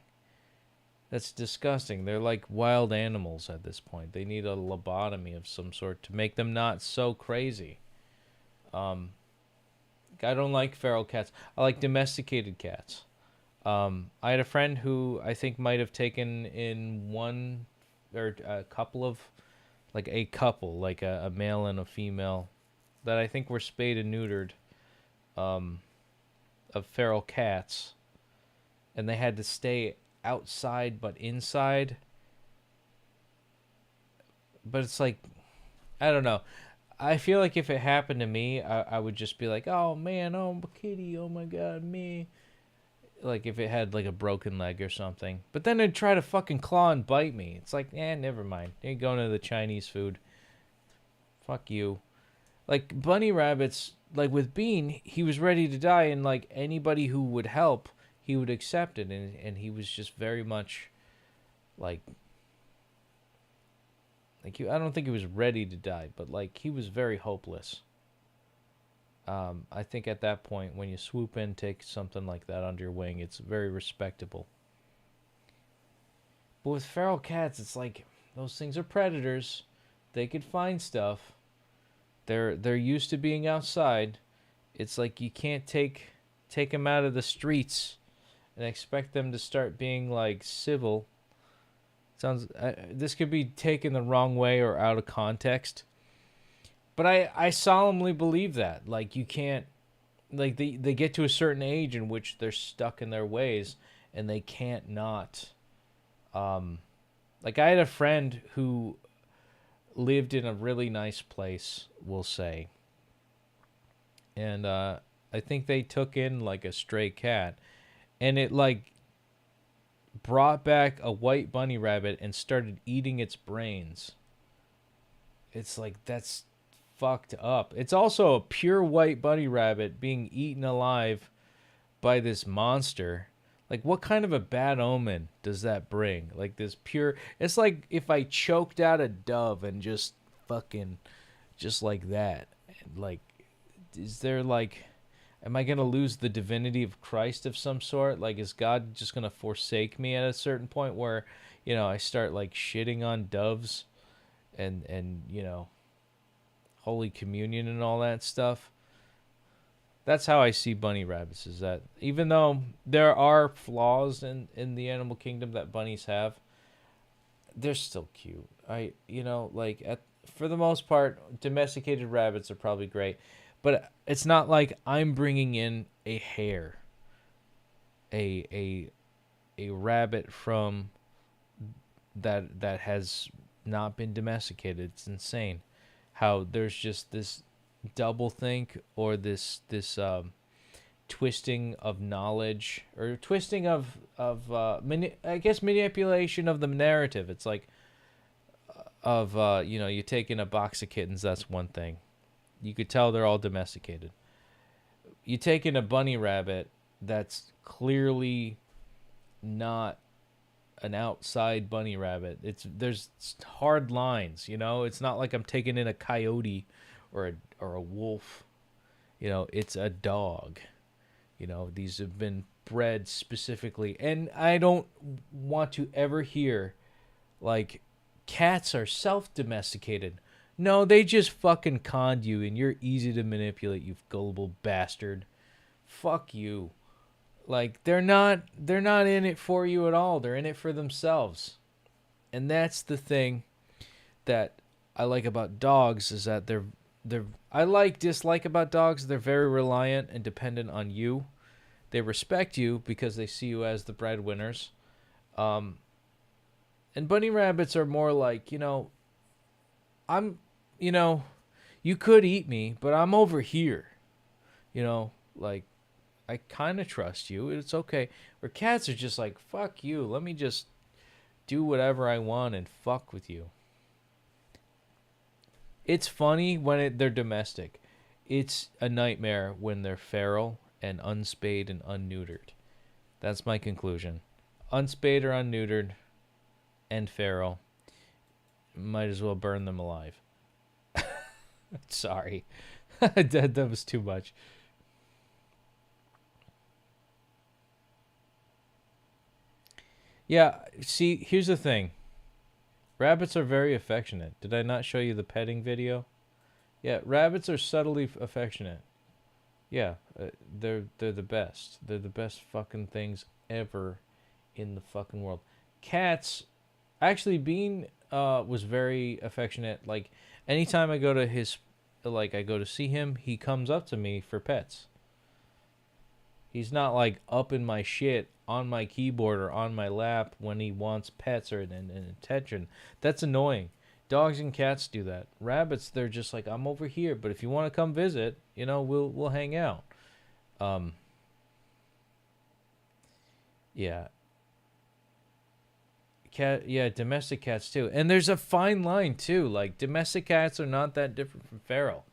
That's disgusting. They're like wild animals at this point. They need a lobotomy of some sort to make them not so crazy. I don't like feral cats. I like domesticated cats. I had a friend who I think might have taken in one or a couple of, like a couple, like a male and a female, that I think were spayed and neutered of feral cats. And they had to stay outside but inside. But it's like, I don't know. I feel like if it happened to me, I would just be like, oh man, oh kitty, oh my god, me. Like if it had like a broken leg or something. But then it'd try to fucking claw and bite me. It's like, never mind. You're going to the Chinese food. Fuck you. Like bunny rabbits, like with Bean, he was ready to die, and like anybody who would help, he would accept it, and he was just very much like I don't think he was ready to die, but like he was very hopeless. I think at that point, when you swoop in, take something like that under your wing, it's very respectable. But with feral cats, it's like those things are predators. They could find stuff. They're used to being outside. It's like you can't take them out of the streets and expect them to start being like civil. Sounds this could be taken the wrong way or out of context, but I solemnly believe that, like, you can't, like, they get to a certain age in which they're stuck in their ways and they can't not Like, I had a friend who lived in a really nice place, we'll say. And I think they took in, like, a stray cat. And it, like, brought back a white bunny rabbit and started eating its brains. It's like, that's fucked up. It's also a pure white bunny rabbit being eaten alive by this monster. Like, what kind of a bad omen does that bring? Like, this pure... It's like if I choked out a dove and just fucking... Just like that. Like, is there, like... Am I going to lose the divinity of Christ of some sort? Like, is God just going to forsake me at a certain point where, you know, I start, like, shitting on doves and you know, Holy Communion and all that stuff? That's how I see bunny rabbits, is that even though there are flaws in the animal kingdom that bunnies have, they're still cute. You know, like, for the most part, domesticated rabbits are probably great, but it's not like I'm bringing in a hare, a rabbit from that has not been domesticated. It's insane how there's just this double think or this twisting of knowledge or twisting of I guess manipulation of the narrative. It's like you know, you take in a box of kittens, that's one thing. You could tell they're all domesticated. You take in a bunny rabbit that's clearly not an outside bunny rabbit. There's hard lines, you know. It's not like I'm taking in a coyote or a wolf. You know, it's a dog. You know, these have been bred specifically, and I don't want to ever hear like cats are self-domesticated. No, they just fucking conned you, and you're easy to manipulate, you gullible bastard. Fuck you. Like, they're not in it for you at all. They're in it for themselves. And that's the thing that I like about dogs, is that dislike about dogs, they're very reliant and dependent on you. They respect you because they see you as the breadwinners. And bunny rabbits are more like, you know, you could eat me, but I'm over here. You know, like, I kind of trust you. It's okay. Where cats are just like, fuck you. Let me just do whatever I want and fuck with you. It's funny when they're domestic. It's a nightmare when they're feral and unspayed and unneutered. That's my conclusion. Unspayed or unneutered and feral. Might as well burn them alive. Sorry. that was too much. Yeah, see, here's the thing. Rabbits are very affectionate. Did I not show you the petting video? Yeah, rabbits are subtly affectionate. Yeah, they're the best. They're the best fucking things ever in the fucking world. Cats, actually, Bean was very affectionate. Like, anytime I go to see him, he comes up to me for pets. He's not like up in my shit on my keyboard or on my lap when he wants pets or an attention. That's annoying. Dogs and cats do that. Rabbits, they're just like, I'm over here, but if you want to come visit, you know, we'll hang out. Yeah. Domestic cats too. And there's a fine line too. Like, domestic cats are not that different from feral.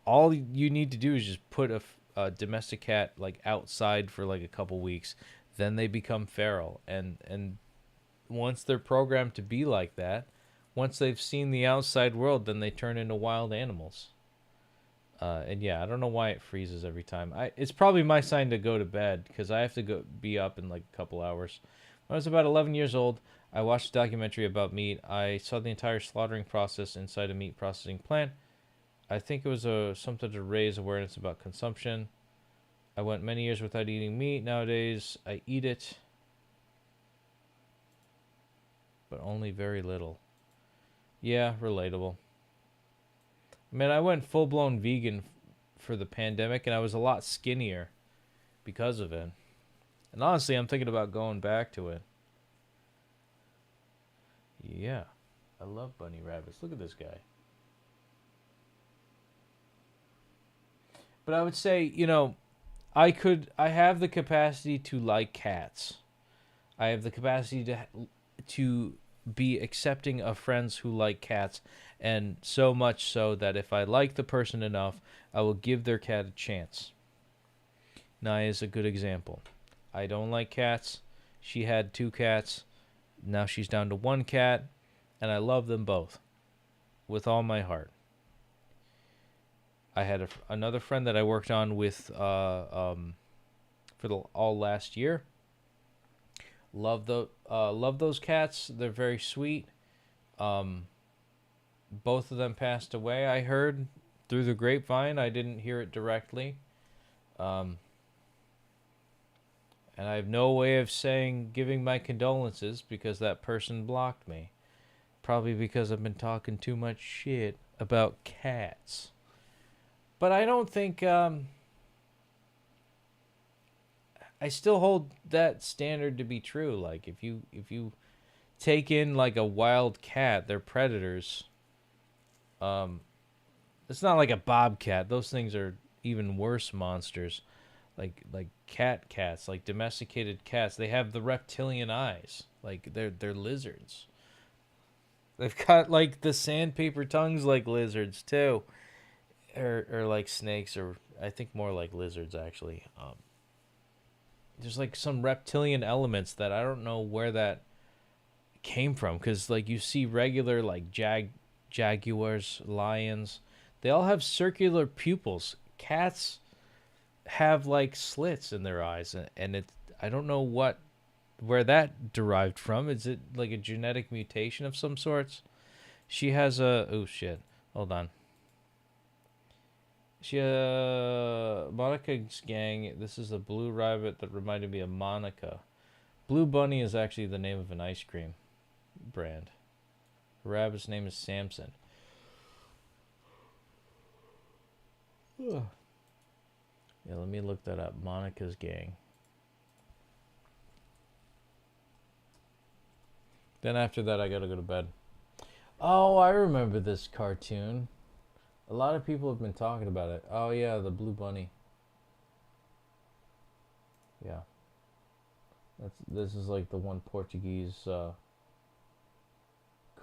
All you need to do is just put a domestic cat like outside for like a couple weeks, then they become feral. And once they're programmed to be like that, once they've seen the outside world, then they turn into wild animals. And yeah, I don't know why it freezes every time. It's probably my sign to go to bed because I have to be up in like a couple hours. When I was about 11 years old, I watched a documentary about meat. I saw the entire slaughtering process inside a meat processing plant. I think it was something to raise awareness about consumption. I went many years without eating meat. Nowadays, I eat it, but only very little. Yeah, relatable. Man, I went full-blown vegan for the pandemic, and I was a lot skinnier because of it. And honestly, I'm thinking about going back to it. Yeah. I love bunny rabbits. Look at this guy. But I would say, you know, I have the capacity to like cats. I have the capacity to be accepting of friends who like cats, and so much so that if I like the person enough, I will give their cat a chance. Naya is a good example. I don't like cats. She had 2 cats. Now she's down to 1 cat, and I love them both with all my heart. I had another friend that I worked on with for all last year. Love those cats. They're very sweet. Both of them passed away, I heard through the grapevine. I didn't hear it directly. And I have no way of giving my condolences because that person blocked me. Probably because I've been talking too much shit about cats. But I don't think I still hold that standard to be true. Like if you take in like a wild cat, they're predators. It's not like a bobcat. Those things are even worse monsters. Like cats, like domesticated cats. They have the reptilian eyes. Like they're lizards. They've got like the sandpaper tongues like lizards too. Or like snakes, or I think more like lizards actually. There's like some reptilian elements that I don't know where that came from, because like you see regular like jaguars, lions, they all have circular pupils. Cats have like slits in their eyes, and I don't know where that derived from. Is it like a genetic mutation of some sorts? She has oh shit, hold on. Monica's gang. This is a blue rabbit that reminded me of Monica. Blue Bunny is actually the name of an ice cream brand. Her rabbit's name is Samson. Yeah, let me look that up. Monica's gang. Then after that, I gotta go to bed. Oh, I remember this cartoon. A lot of people have been talking about it. Oh yeah, the Blue Bunny. Yeah. This is like the one Portuguese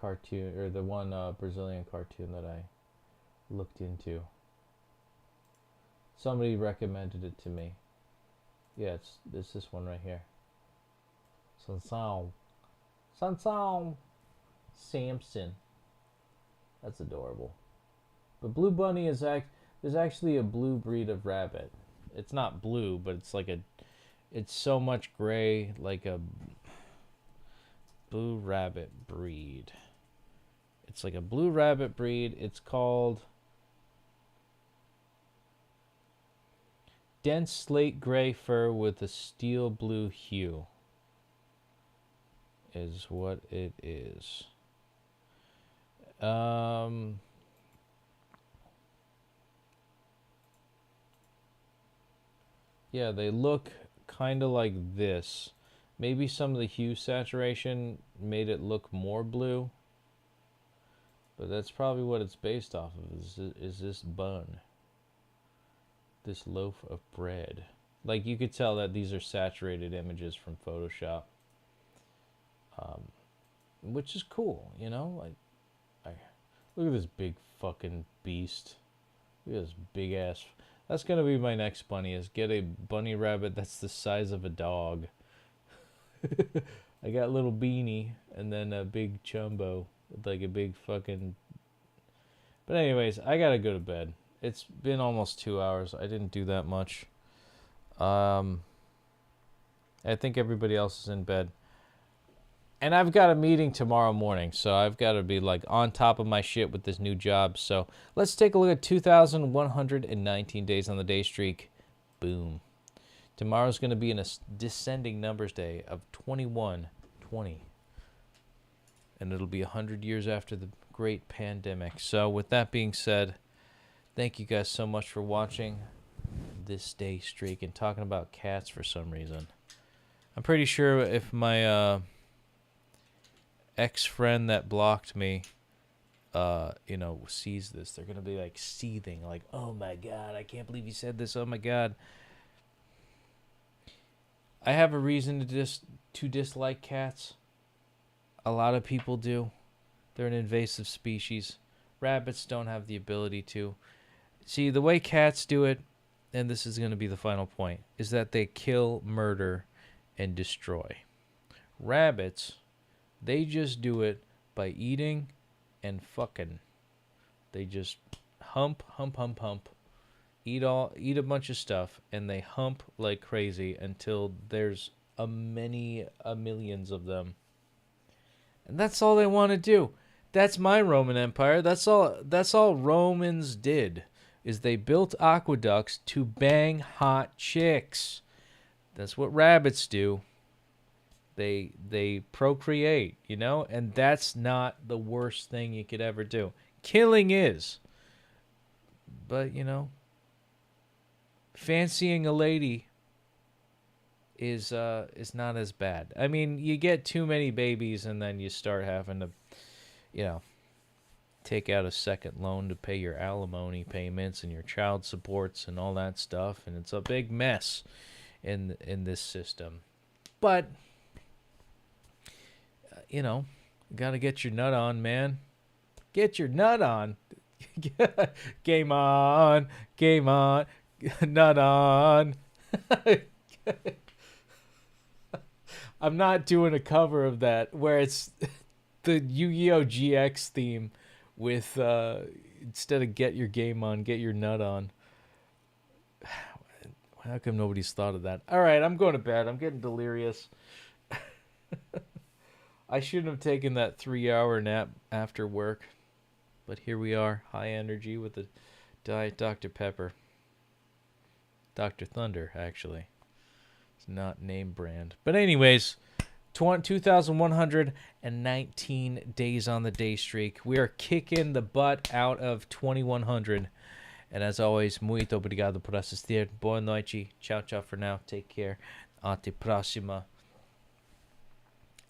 cartoon, or the one Brazilian cartoon that I looked into. Somebody recommended it to me. Yeah, it's this one right here. Sansão. Samson. That's adorable. But Blue Bunny is there's actually a blue breed of rabbit. It's not blue, but it's like it's so much gray, like a blue rabbit breed. It's like a blue rabbit breed. It's called dense slate gray fur with a steel blue hue. Is what it is. Yeah, they look kind of like this. Maybe some of the hue saturation made it look more blue. But that's probably what it's based off of, is this bun. This loaf of bread. Like, you could tell that these are saturated images from Photoshop. Which is cool, you know? Like, look at this big fucking beast. Look at this big ass... That's going to be my next bunny, is get a bunny rabbit that's the size of a dog. I got a little beanie and then a big chumbo with like a big fucking... But anyways, I got to go to bed. It's been almost 2 hours. I didn't do that much. I think everybody else is in bed. And I've got a meeting tomorrow morning, so I've got to be like on top of my shit with this new job. So let's take a look at 2,119 days on the day streak. Boom. Tomorrow's going to be in a descending numbers day of 2120. And it'll be 100 years after the great pandemic. So with that being said, thank you guys so much for watching this day streak and talking about cats for some reason. I'm pretty sure if my... ex-friend that blocked me, sees this, they're gonna be like seething, like, oh my god, I can't believe you said this. Oh my god. I have a reason to dislike cats. A lot of people do. They're an invasive species. Rabbits don't have the ability to. See, the way cats do it, and this is going to be the final point, is that they kill, murder, and destroy. Rabbits, they just do it by eating and fucking. They just hump, eat a bunch of stuff, and they hump like crazy until there's millions of them. And that's all they want to do. That's my Roman Empire. That's all Romans did, is they built aqueducts to bang hot chicks. That's what rabbits do. They procreate, and that's not the worst thing you could ever do. Killing is. But, fancying a lady is not as bad. I mean, you get too many babies and then you start having to, take out a second loan to pay your alimony payments and your child supports and all that stuff, and it's a big mess in this system. But got to get your nut on, man. Get your nut on. Game on. Nut on. I'm not doing a cover of that where it's the Yu-Gi-Oh! GX theme with instead of get your game on, get your nut on. How come nobody's thought of that? All right, I'm going to bed. I'm getting delirious. I shouldn't have taken that 3-hour nap after work, but here we are, high energy with the Diet Dr. Pepper. Dr. Thunder, actually. It's not name brand. But anyways, 2,119 days on the day streak. We are kicking the butt out of 2,100. And as always, muito obrigado por assistir. Boa noite. Ciao, ciao for now. Take care. Ate próxima.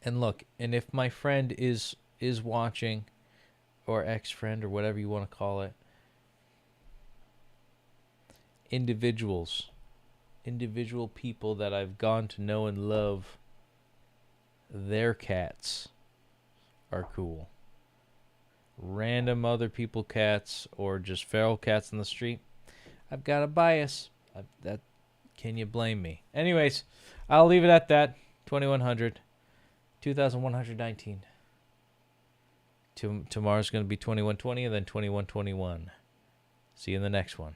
And look, and if my friend is watching, or ex-friend, or whatever you want to call it, individual people that I've gone to know and love, their cats are cool. Random other people cats, or just feral cats on the street, I've got a bias. That can you blame me? Anyways, I'll leave it at that. 2,100. 2,119. Tomorrow's going to be 2,120 and then 2,121. See you in the next one.